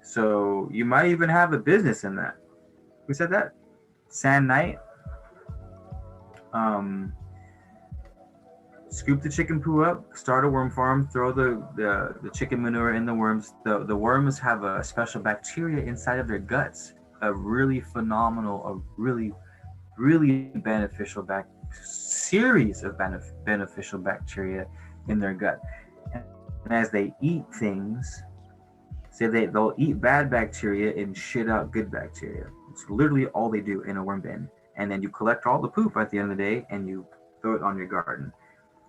So you might even have a business in that. Who said that? Sand Knight. Scoop the chicken poo up, start a worm farm, throw the chicken manure in the worms. The worms have a special bacteria inside of their guts, a really phenomenal, a really beneficial series of beneficial bacteria in their gut. And as they eat things, they'll eat bad bacteria and shit out good bacteria. It's literally all they do in a worm bin. And then you collect all the poop at the end of the day and you throw it on your garden.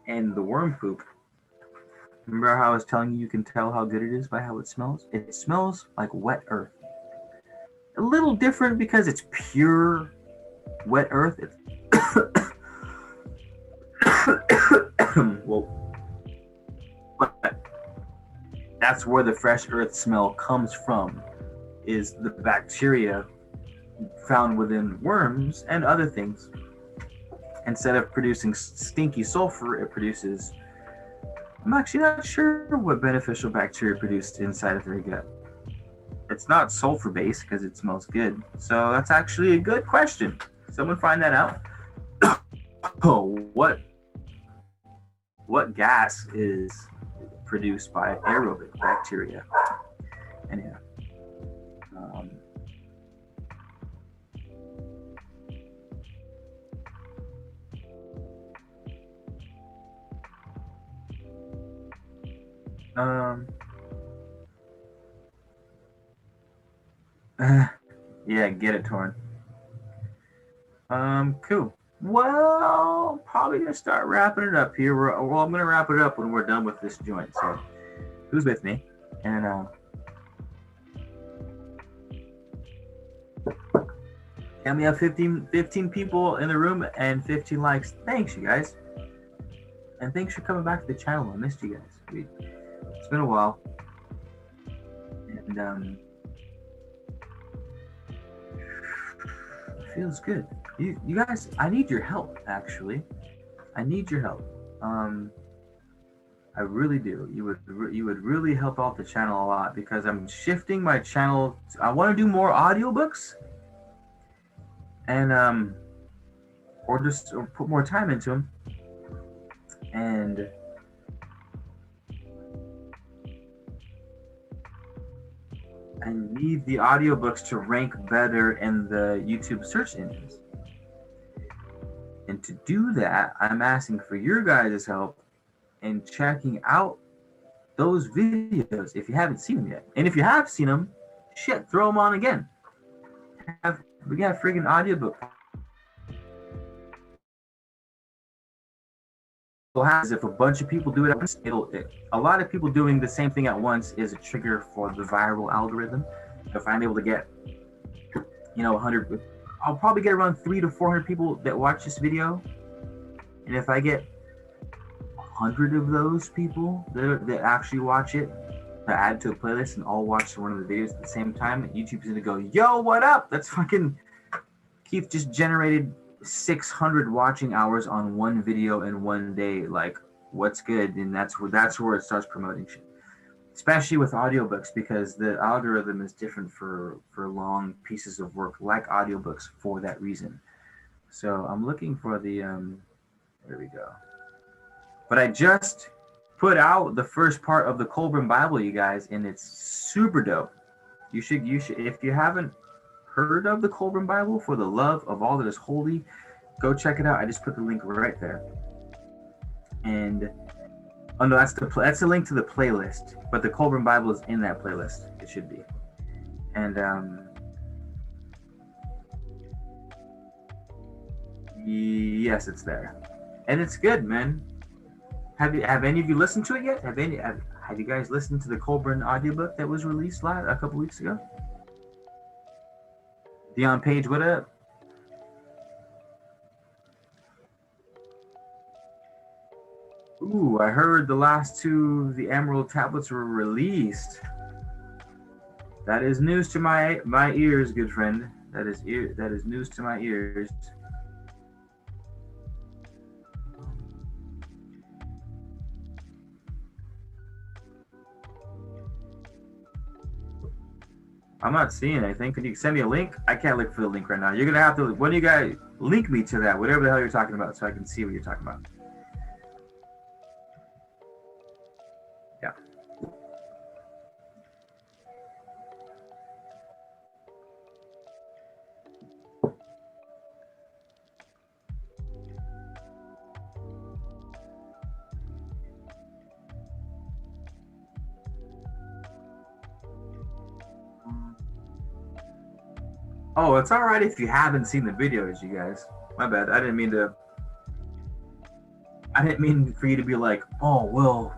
And the worm poop, remember how I was telling you can tell how good it is by how it smells? It smells like wet earth. A little different because it's pure wet earth. Well, that's where the fresh earth smell comes from, is the bacteria found within worms and other things. Instead of producing stinky sulfur, it produces, I'm actually not sure what beneficial bacteria produced inside of their gut. It's not sulfur based because it smells good. So that's actually a good question. Someone find that out. Oh, what gas is produced by aerobic bacteria? Anyhow. Yeah, get it, Torn. Cool. Well, probably gonna start wrapping it up here. Well, I'm gonna wrap it up when we're done with this joint. So, who's with me? And and we have 15 people in the room and 15 likes. Thanks, you guys. And thanks for coming back to the channel. I missed you guys. It's been a while. And it feels good. You guys, I need your help, actually. I need your help. I really do. You would really help out the channel a lot because I'm shifting my channel. I want to do more audiobooks, and or put more time into them, and I need the audiobooks to rank better in the YouTube search engines. And to do that, I'm asking for your guys' help in checking out those videos if you haven't seen them yet. And if you have seen them, shit, throw them on again. We got freaking audiobook. If a bunch of people do it at once, a lot of people doing the same thing at once is a trigger for the viral algorithm. If I'm able to get, 100, I'll probably get around 300 to 400 people that watch this video. And if I get 100 of those people that actually watch it, to add to a playlist and all watch one of the videos at the same time, YouTube's gonna go, yo, what up? That's fucking Keith just generated 600 watching hours on one video in one day. Like, what's good? And that's where it starts promoting shit, especially with audiobooks, because the algorithm is different for long pieces of work like audiobooks for that reason. So I'm looking for the there we go. But I just put out the first part of the Colburn Bible, you guys, and it's super dope. You should if you haven't heard of the Colburn Bible, for the love of all that is holy, go check it out. I just put the link right there. And oh no, that's the link to the playlist, but the Colburn Bible is in that playlist. It should be. And yes, it's there, and it's good, man. Have any of you listened to it yet? Have you guys listened to the Colburn audiobook that was released a couple weeks ago? Dion Page, what up? Ooh, I heard the last two, the Emerald Tablets, were released. That is news to my ears, good friend. That is news to my ears. I'm not seeing anything. Can you send me a link? I can't look for the link right now. You're gonna have to. When you guys link me to that, whatever the hell you're talking about, so I can see what you're talking about. Yeah. Oh, it's all right if you haven't seen the videos, you guys. My bad. I didn't mean for you to be like, oh, well,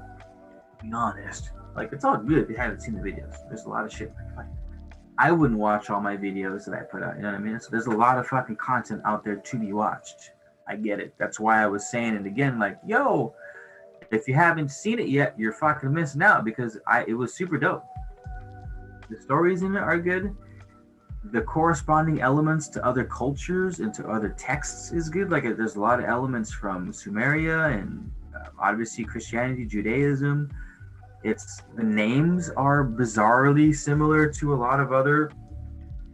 be honest. Like, it's all good if you haven't seen the videos. There's a lot of shit. I wouldn't watch all my videos that I put out. You know what I mean? So there's a lot of fucking content out there to be watched. I get it. That's why I was saying it again. Like, yo, if you haven't seen it yet, you're fucking missing out, because it was super dope. The stories in it are good. The corresponding elements to other cultures and to other texts is good. Like, there's a lot of elements from Sumeria and obviously Christianity, Judaism. The names are bizarrely similar to a lot of other,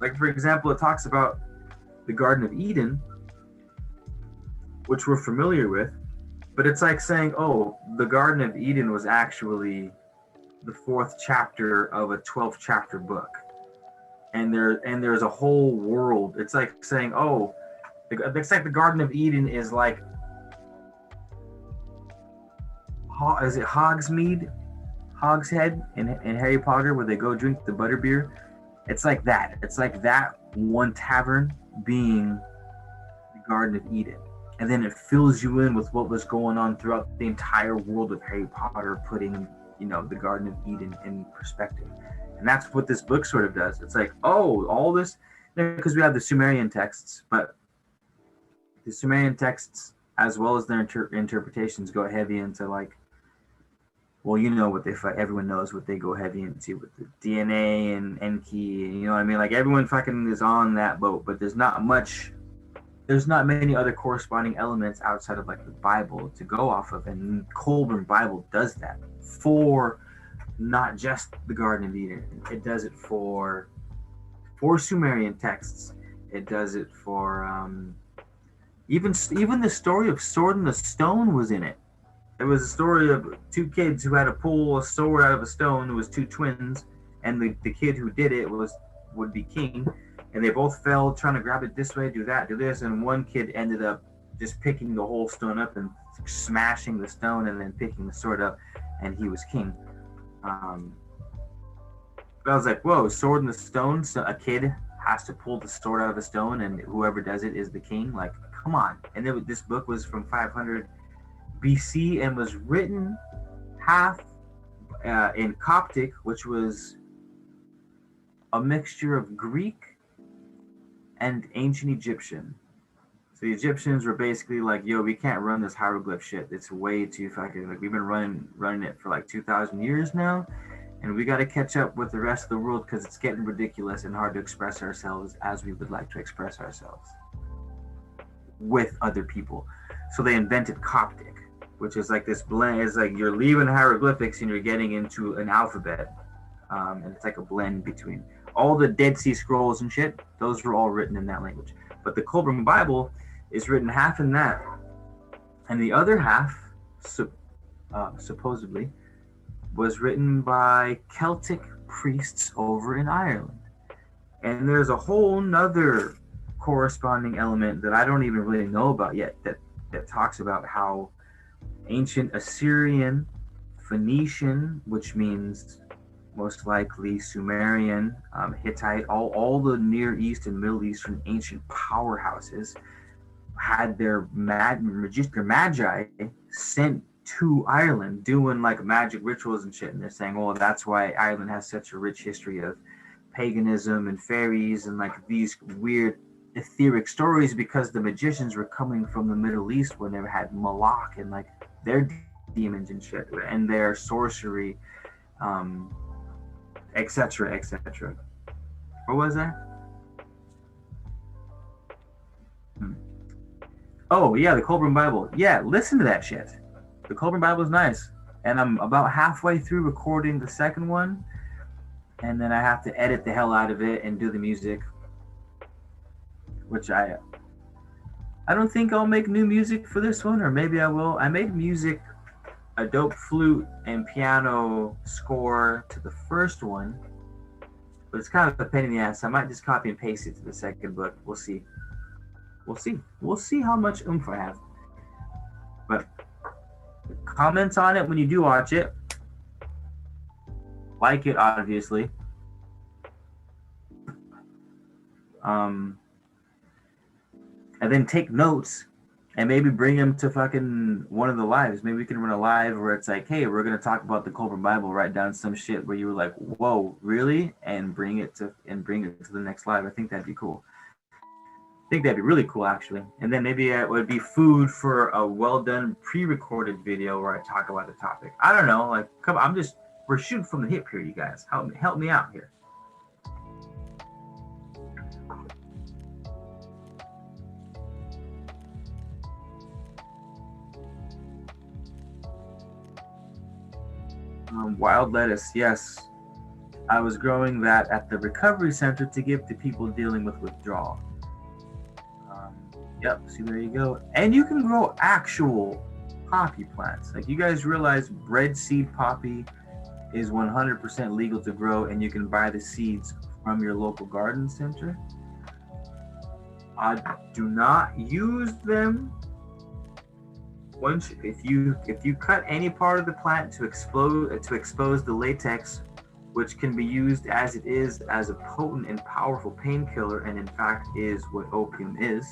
like, for example, it talks about the Garden of Eden, which we're familiar with, but it's like saying, oh, the Garden of Eden was actually the 4th chapter of a 12th chapter book. And there's a whole world. It's like saying, oh, it's like the Garden of Eden is like, is it Hogshead in Harry Potter, where they go drink the butterbeer? It's like that. It's like that one tavern being the Garden of Eden. And then it fills you in with what was going on throughout the entire world of Harry Potter, putting, the Garden of Eden in perspective. And that's what this book sort of does. It's like, oh, all this, because we have the Sumerian texts, but the Sumerian texts, as well as their interpretations, go heavy into, like, well, everyone knows what they go heavy into with the DNA and Enki, you know what I mean? Like, everyone fucking is on that boat, but there's not much there's not many other corresponding elements outside of like the Bible to go off of, and Colburn Bible does that for not just the Garden of Eden. It does it for Sumerian texts. It does it for even the story of Sword in the Stone was in it. It was a story of two kids who had to pull a sword out of a stone. It was two twins, and the kid who did it would be king, and they both fell trying to grab it this way, do that, do this, and one kid ended up just picking the whole stone up and smashing the stone and then picking the sword up, and he was king. But I was like, whoa, Sword in the Stone, so a kid has to pull the sword out of the stone and whoever does it is the king? Like, come on. And this book was from 500 BC and was written half in Coptic, which was a mixture of Greek and ancient Egyptian. So the Egyptians were basically like, yo, we can't run this hieroglyph shit. It's way too fucking, like, we've been running it for like 2,000 years now, and we got to catch up with the rest of the world because it's getting ridiculous and hard to express ourselves as we would like to express ourselves with other people. So they invented Coptic, which is like this blend. It's like you're leaving hieroglyphics and you're getting into an alphabet, and it's like a blend between all the Dead Sea Scrolls and shit. Those were all written in that language. But the Colburn Bible is written half in that, and the other half, supposedly, was written by Celtic priests over in Ireland. And there's a whole nother corresponding element that I don't even really know about yet that talks about how ancient Assyrian, Phoenician, which means most likely Sumerian, Hittite, all the Near East and Middle Eastern ancient powerhouses had their magi sent to Ireland doing like magic rituals and shit. And they're saying, oh, that's why Ireland has such a rich history of paganism and fairies and like these weird etheric stories, because the magicians were coming from the Middle East when they had Moloch and like their demons and shit and their sorcery, etc., etc. What was that? Oh yeah, the Colburn Bible. Yeah, listen to that shit. The Colburn Bible is nice, and I'm about halfway through recording the second one, and then I have to edit the hell out of it and do the music, which I don't think I'll make new music for this one, or maybe I will. I made music, a dope flute and piano score to the first one, but it's kind of a pain in the ass. I might just copy and paste it to the second book. We'll see. We'll see how much oomph I have. But comment on it when you do watch it. Like it, obviously. And then take notes and maybe bring them to fucking one of the lives. Maybe we can run a live where it's like, hey, we're going to talk about the Colburn Bible, write down some shit where you were like, whoa, really? And bring it to the next live. I think that'd be cool. I think that'd be really cool, actually. And then maybe it would be food for a well-done pre-recorded video where I talk about the topic. I don't know. Like, come on, we're shooting from the hip here, you guys. Help me out here. Wild lettuce, yes. I was growing that at the recovery center to give to people dealing with withdrawal. Yep, see, there you go. And you can grow actual poppy plants. Like, you guys realize bread seed poppy is 100% legal to grow, and you can buy the seeds from your local garden center. Do not use them. If you cut any part of the plant to expose the latex, which can be used as it is as a potent and powerful painkiller, and in fact is what opium is,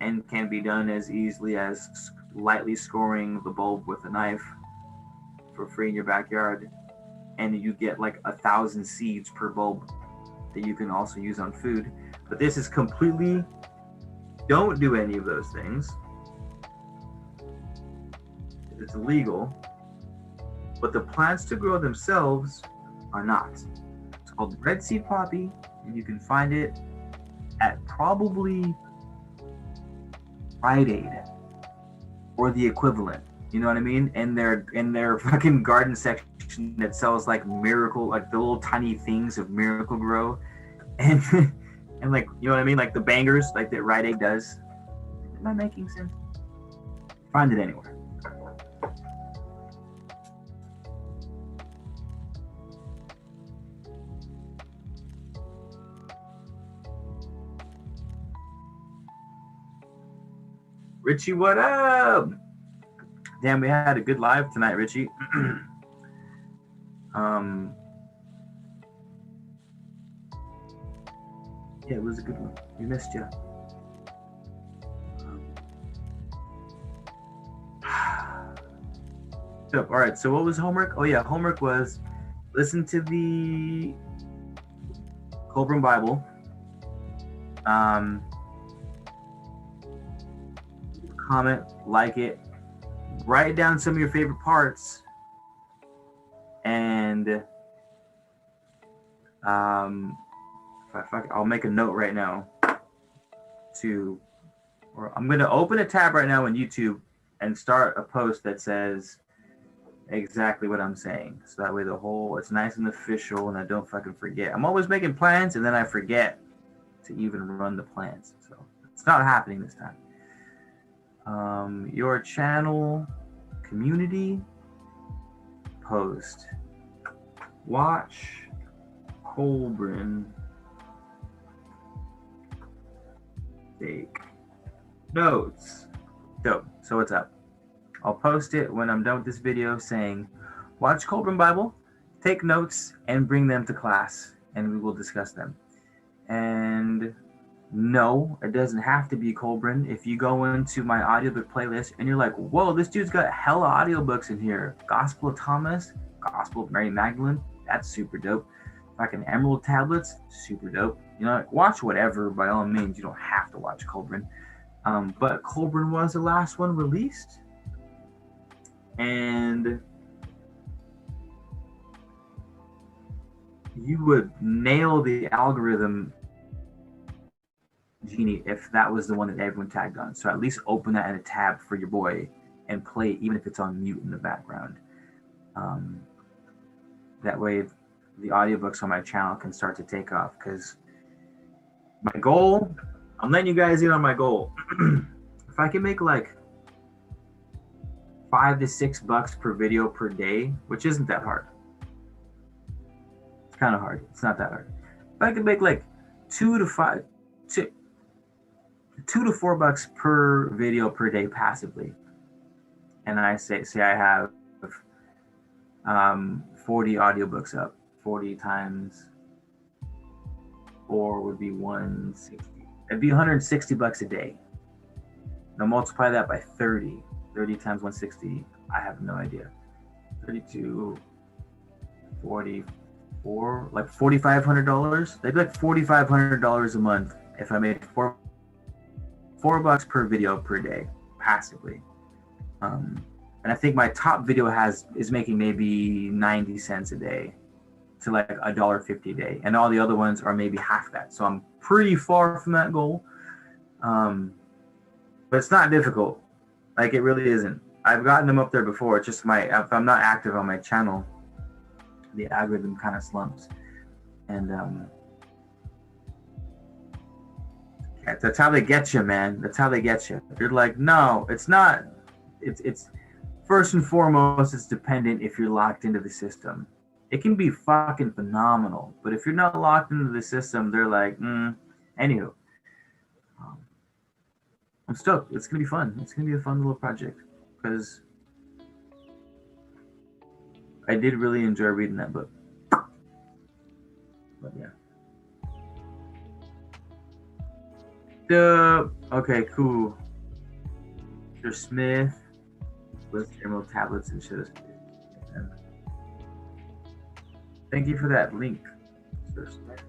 and can be done as easily as lightly scoring the bulb with a knife for free in your backyard, and you get like 1,000 seeds per bulb that you can also use on food. But this is completely, don't do any of those things. It's illegal, but the plants to grow themselves are not. It's called red seed poppy, and you can find it at probably Rite Aid or the equivalent. You know what I mean? In their fucking garden section that sells like Miracle, like the little tiny things of Miracle Grow, and and like, you know what I mean, like the bangers like that Rite Aid does. Am I making sense? Find it anywhere. Richie, what up? Damn, we had a good live tonight, Richie. Yeah, it was a good one. We missed you. So, all right, so what was homework? Oh yeah, homework was listen to the Colburn Bible. Comment, like it, write down some of your favorite parts, and I'll make a note right now I'm going to open a tab right now on YouTube and start a post that says exactly what I'm saying. So that way it's nice and official and I don't fucking forget. I'm always making plans and then I forget to even run the plans. So it's not happening this time. Your channel community post. Watch Colburn take notes. Dope. So what's up? I'll post it when I'm done with this video saying, watch Colburn Bible, take notes, and bring them to class, and we will discuss them. And no, it doesn't have to be Colburn. If you go into my audiobook playlist and you're like, whoa, this dude's got hella audiobooks in here. Gospel of Thomas, Gospel of Mary Magdalene, that's super dope. Fucking Emerald Tablets, super dope. You know, watch whatever, by all means. You don't have to watch Colburn. But Colburn was the last one released. And you would nail the algorithm genie if that was the one that everyone tagged on. So at least open that in a tab for your boy and play it even if it's on mute in the background. That way the audiobooks on my channel can start to take off, because my goal, I'm letting you guys in on my goal. If I can make like $5 to $6 per video per day, which isn't that hard. It's kind of hard. It's not that hard. If I could make like $2 to $4 per video per day passively, and I say I have 40 audiobooks up. 40 times 4 would be 160. It'd be $160 a day. Now multiply that by 30. 30 times 160, I have no idea. 32, 44, like $4,500. That'd be like $4,500 a month if I made $4 per video per day passively. And I think my top video is making maybe 90 cents a day to like $1.50 a day, and all the other ones are maybe half that. So I'm pretty far from that goal, but it's not difficult. Like, it really isn't. I've gotten them up there before. It's just if I'm not active on my channel, the algorithm kind of slumps, and yeah, that's how they get you, man. That's how they get you. You're like, no, it's not. It's first and foremost, it's dependent if you're locked into the system. It can be fucking phenomenal, but if you're not locked into the system, they're like, Anywho, I'm stoked. It's gonna be fun. It's gonna be a fun little project, because I did really enjoy reading that book. But yeah. Okay, cool. Mr. Smith with Emerald Tablets and shit. Thank you for that link, Mr. Smith.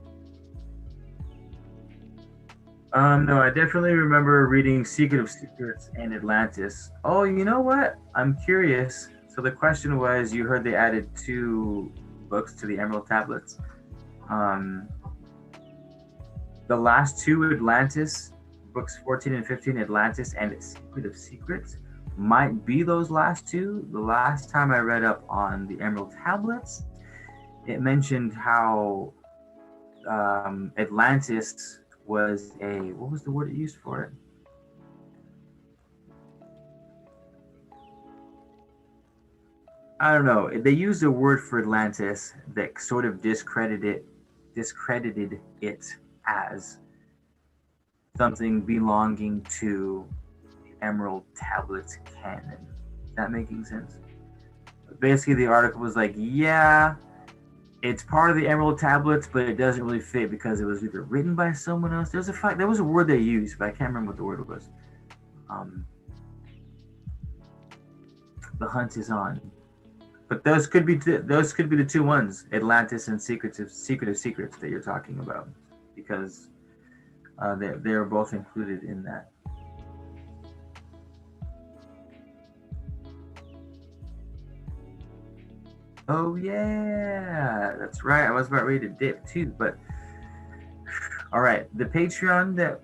No, I definitely remember reading Secret of Secrets and Atlantis. Oh, you know what? I'm curious. So the question was, you heard they added 2 books to the Emerald Tablets. The last 2 Atlantis books 14 and 15, Atlantis and Secret of Secrets, might be those last two. The last time I read up on the Emerald Tablets, it mentioned how Atlantis was what was the word it used for it? I don't know. They used a word for Atlantis that sort of discredited it as something belonging to the Emerald Tablets canon. Is that making sense? Basically, the article was like, yeah, it's part of the Emerald Tablets, but it doesn't really fit because it was either written by someone else. There was a word they used, but I can't remember what the word was. The hunt is on. But those could be the two ones, Atlantis and Secret of Secrets that you're talking about, because they're both included in that. Oh yeah, that's right. I was about ready to dip too, but all right. The Patreon that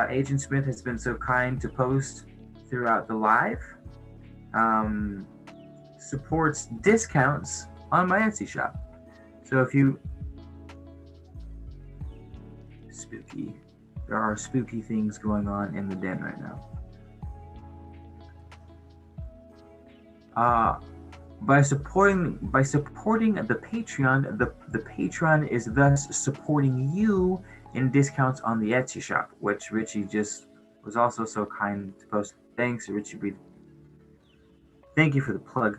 Agent Smith has been so kind to post throughout the live supports discounts on my Etsy shop. So if you there are spooky things going on in the den right now. By supporting the Patreon, the Patreon is thus supporting you in discounts on the Etsy shop, which Richie just was also so kind to post. Thanks, Richie. Thank you for the plug.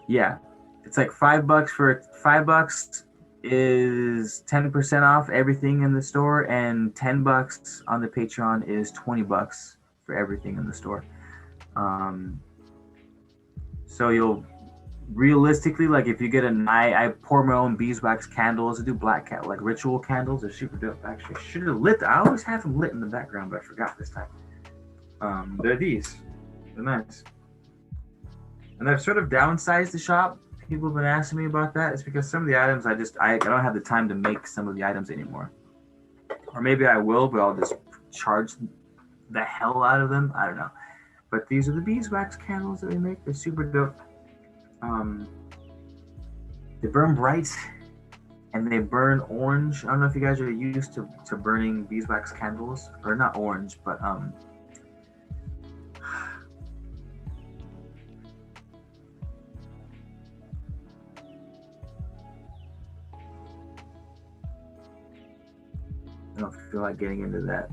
Yeah, it's like $5 is 10% off everything in the store, and $10 on the Patreon is $20 for everything in the store. So you'll realistically, like, if you get I pour my own beeswax candles. I do black cat like ritual candles. They're super dope. Actually, I should have lit. I always have them lit in the background, but I forgot this time. They're these. They're nice. And I've sort of downsized the shop. People have been asking me about that. It's because some of the items I don't have the time to make some of the items anymore. Or maybe I will, but I'll just charge the hell out of them. I don't know. But these are the beeswax candles that we make. They're super dope. They burn bright and they burn orange. I don't know if you guys are used to burning beeswax candles, or not orange, but I don't feel like getting into that.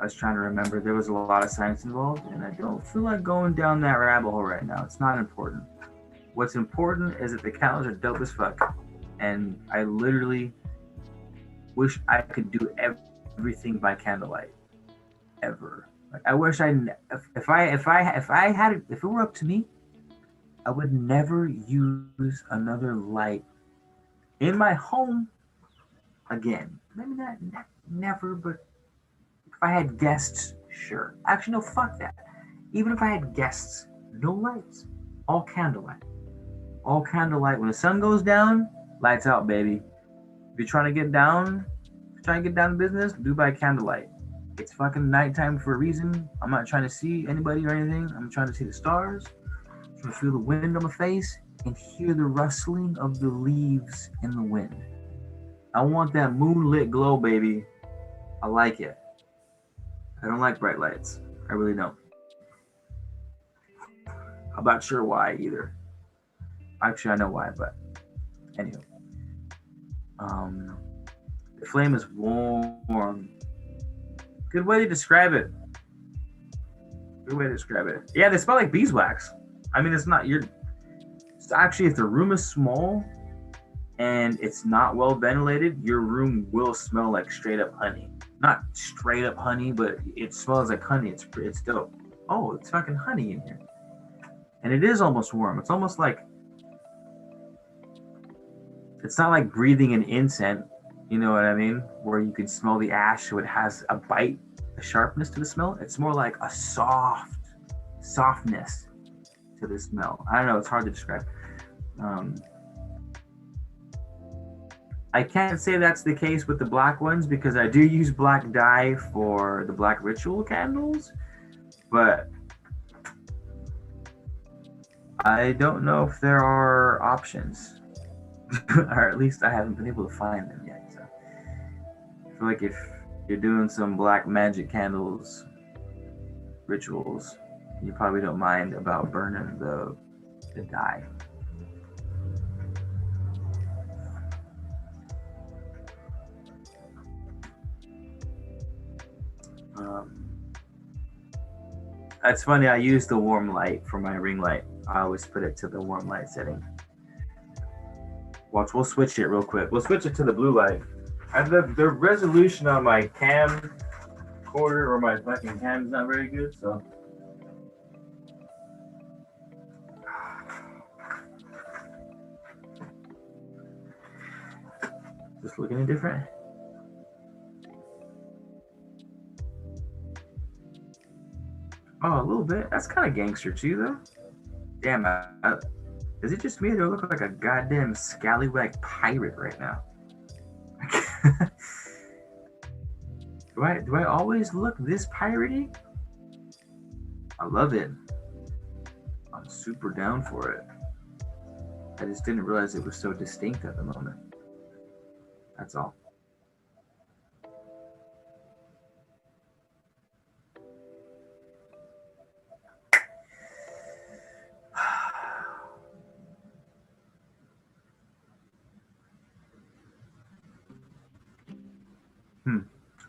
I was trying to remember. There was a lot of science involved, and I don't feel like going down that rabbit hole right now. It's not important. What's important is that the candles are dope as fuck, and I literally wish I could do everything by candlelight, ever. Like, I wish if it were up to me, I would never use another light in my home again. Maybe not never, but if I had guests, sure. Actually, no, fuck that. Even if I had guests, no lights, all candlelight. All candlelight. When the sun goes down, lights out, baby. If you're trying to get down to business, do by candlelight. It's fucking nighttime for a reason. I'm not trying to see anybody or anything. I'm trying to see the stars. I'm trying to feel the wind on my face and hear the rustling of the leaves in the wind. I want that moonlit glow, baby. I like it. I don't like bright lights. I really don't. I'm not sure why either. Actually, I know why, but anyway. The flame is warm. Good way to describe it. Yeah, they smell like beeswax. I mean, it's actually, if the room is small and it's not well ventilated, your room will smell like straight up honey. Not straight up honey, but it smells like honey. It's dope. Oh, it's fucking honey in here. And it is almost warm. It's almost like, it's not like breathing an incense, you know what I mean? Where you can smell the ash, so it has a bite, a sharpness to the smell. It's more like a softness to the smell. I don't know, it's hard to describe. I can't say that's the case with the black ones because I do use black dye for the black ritual candles, but I don't know if there are options, or at least I haven't been able to find them yet. So I feel like if you're doing some black magic candles rituals, you probably don't mind about burning the dye. That's funny. I use the warm light for my ring light. I always put it to the warm light setting. Watch, we'll switch it real quick. We'll switch it to the blue light. The resolution on my camcorder or my fucking cam is not very good, so. Just looking at different. Oh, a little bit. That's kind of gangster too, though. Damn, is it just me or do I look like a goddamn scallywag pirate right now? Do I always look this piratey? I love it. I'm super down for it. I just didn't realize it was so distinct at the moment. That's all.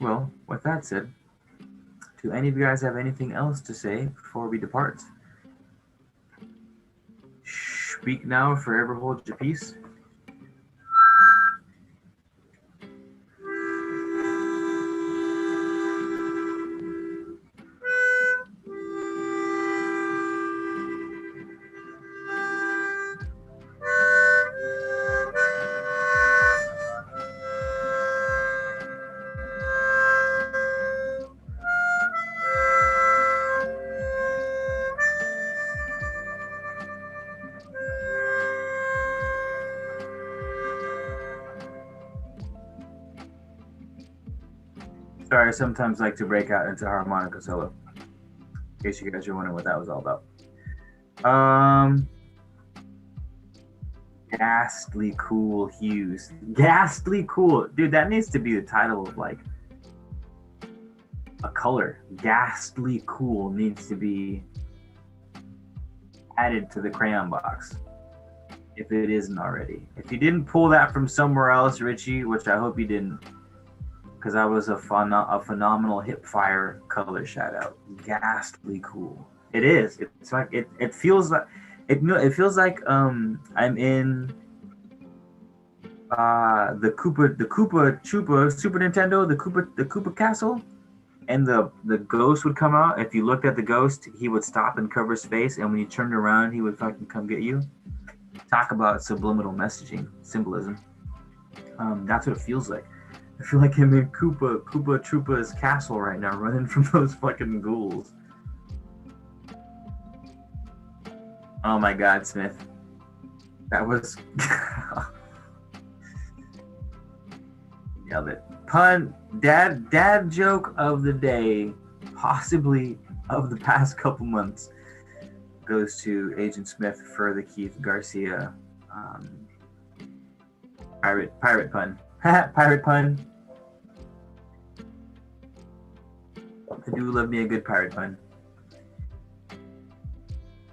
Well, with that said, do any of you guys have anything else to say before we depart? Speak now, forever hold your peace. Sorry, I sometimes like to break out into harmonica solo. In case you guys are wondering what that was all about. Ghastly cool hues. Ghastly cool. Dude, that needs to be the title of like a color. Ghastly cool needs to be added to the crayon box. If it isn't already. If you didn't pull that from somewhere else, Richie, which I hope you didn't, because that was a phenomenal hip fire color shout out. Ghastly cool. It is. It's like it feels like it feels like I'm in the Koopa Troopa Super Nintendo, the Koopa Castle, and the ghost would come out. If you looked at the ghost, he would stop and cover his face, and when you turned around, he would fucking come get you. Talk about subliminal messaging, symbolism. That's what it feels like. I feel like I'm in Koopa Troopa's castle right now, running from those fucking ghouls. Oh my God, Smith. That was... Nailed it. Pun, dad joke of the day, possibly of the past couple months, goes to Agent Smith for the Keith Garcia pirate pun. Pirate pun. I do love me a good pirate pun.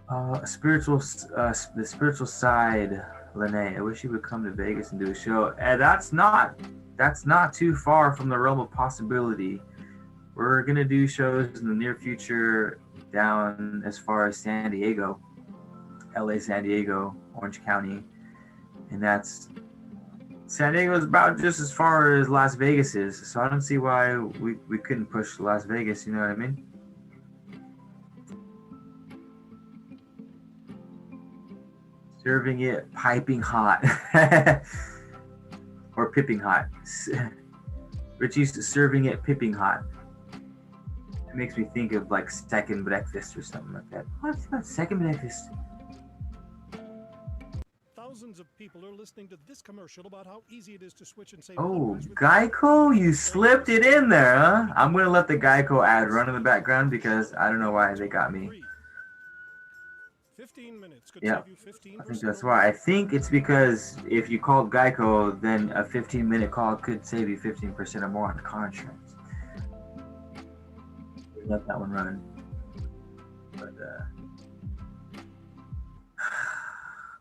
The spiritual side, Lene. I wish you would come to Vegas and do a show. That's not too far from the realm of possibility. We're gonna do shows in the near future down as far as San Diego, LA, San Diego, Orange County, and that's San Diego is about just as far as Las Vegas is, so I don't see why we couldn't push Las Vegas, you know what I mean? Serving it piping hot. Or pipping hot. Richie's serving it pipping hot. It makes me think of like second breakfast or something like that. What's that second breakfast? Thousands of people are listening to this commercial about how easy it is to switch and save Oh, hundreds with Geico, you slipped it in there, huh? I'm gonna let the Geico ad run in the background because I don't know why they got me. 15 minutes could Yeah, save you 15%. I think that's why. I think it's because if you called Geico, then a 15-minute call could save you 15% or more on car insurance. Let that one run. But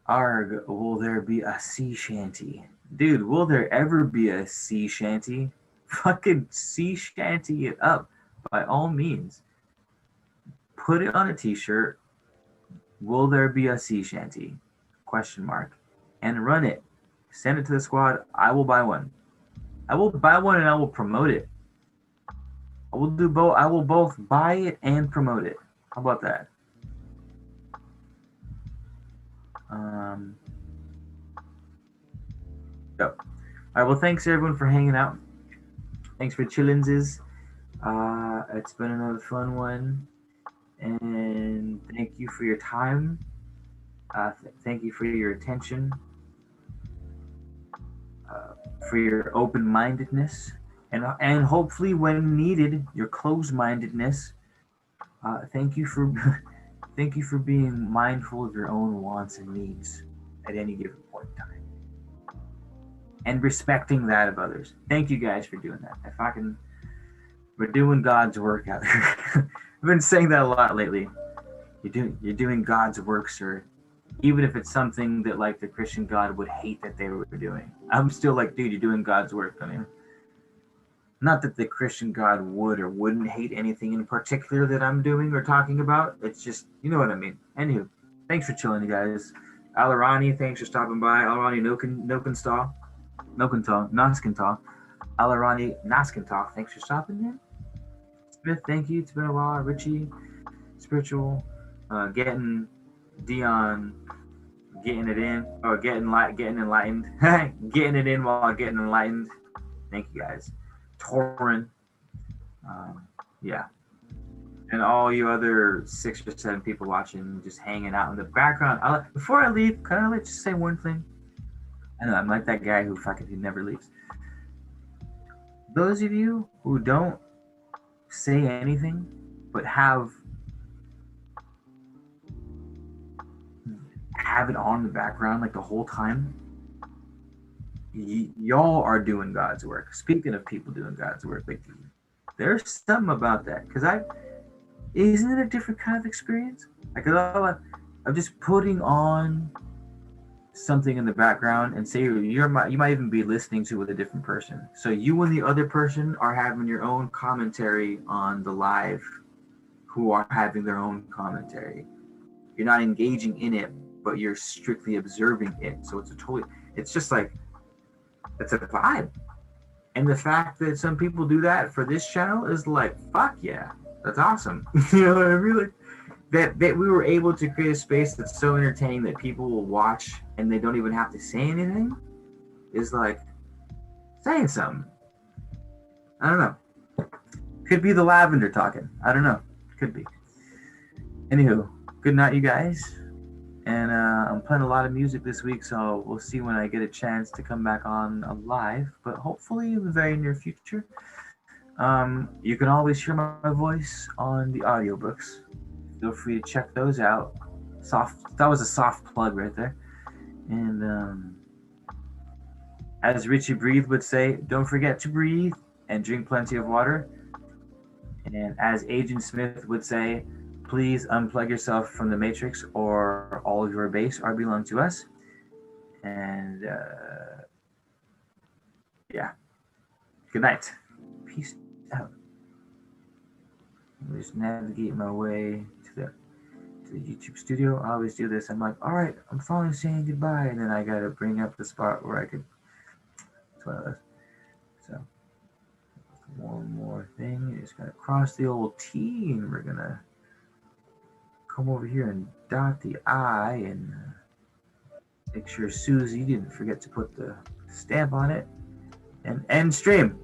arg, will there be a sea shanty? Dude, will there ever be a sea shanty? Fucking sea shanty it up by all means. Put it on a t-shirt. Will there be a sea shanty? Question mark. And run it. Send it to the squad. I will buy one. I will buy one and I will promote it. I will do both. I will both buy it and promote it. How about that? Go. All right. Well, thanks everyone for hanging out. Thanks for chillinses. It's been another fun one, and thank you for your time. Thank you for your attention, for your open-mindedness, and hopefully, when needed, your closed-mindedness. Thank you for thank you for being mindful of your own wants and needs at any given point in time, and respecting that of others. Thank you guys for doing that. We're doing God's work out here. I've been saying that a lot lately. You're doing God's work, sir. Even if it's something that like the Christian God would hate that they were doing. I'm still like, dude, you're doing God's work. I mean, not that the Christian God would or wouldn't hate anything in particular that I'm doing or talking about. It's just, you know what I mean. Anywho, thanks for chilling, you guys. Alarani, thanks for stopping by. Alarani Nokenstall. Naskental. Alarani Naskental, thanks for stopping in. Smith, thank you. It's been a while. Richie, Spiritual, getting Dion, getting it in, or getting enlightened, getting it in while getting enlightened. Thank you guys. Torin, yeah, and all you other 6 or 7 people watching, just hanging out in the background. Before I leave, can I just say one thing? I know I'm like that guy who never leaves. Those of you who don't say anything but have it on in the background like the whole time, y'all are doing God's work. Speaking of people doing God's work, like there's something about that, because isn't it a different kind of experience? Like I'm just putting on something in the background, and say you might even be listening to with a different person. So you and the other person are having your own commentary on the live, who are having their own commentary. You're not engaging in it, but you're strictly observing it. So it's just like, it's a vibe. And the fact that some people do that for this channel is like, fuck yeah, that's awesome. You know what I mean? Like, that we were able to create a space that's so entertaining that people will watch and they don't even have to say anything is like saying something. I don't know. Could be the lavender talking. I don't know. Could be. Anywho, good night, you guys. And I'm playing a lot of music this week, so we'll see when I get a chance to come back on live, but hopefully in the very near future. You can always hear my voice on the audiobooks. Feel free to check those out. That was a soft plug right there. And as Richie Breathe would say, don't forget to breathe and drink plenty of water. And as Agent Smith would say, please unplug yourself from the Matrix, or all of your base are belong to us. And yeah, good night. Peace out. Let me just navigate my way to the YouTube studio. I always do this. I'm like, all right, I'm finally saying goodbye, and then I gotta bring up the spot where I could. It's one of those. So one more thing. You're just gonna cross the old T, and we're gonna come over here and dot the I, and make sure Susie didn't forget to put the stamp on it, and end stream.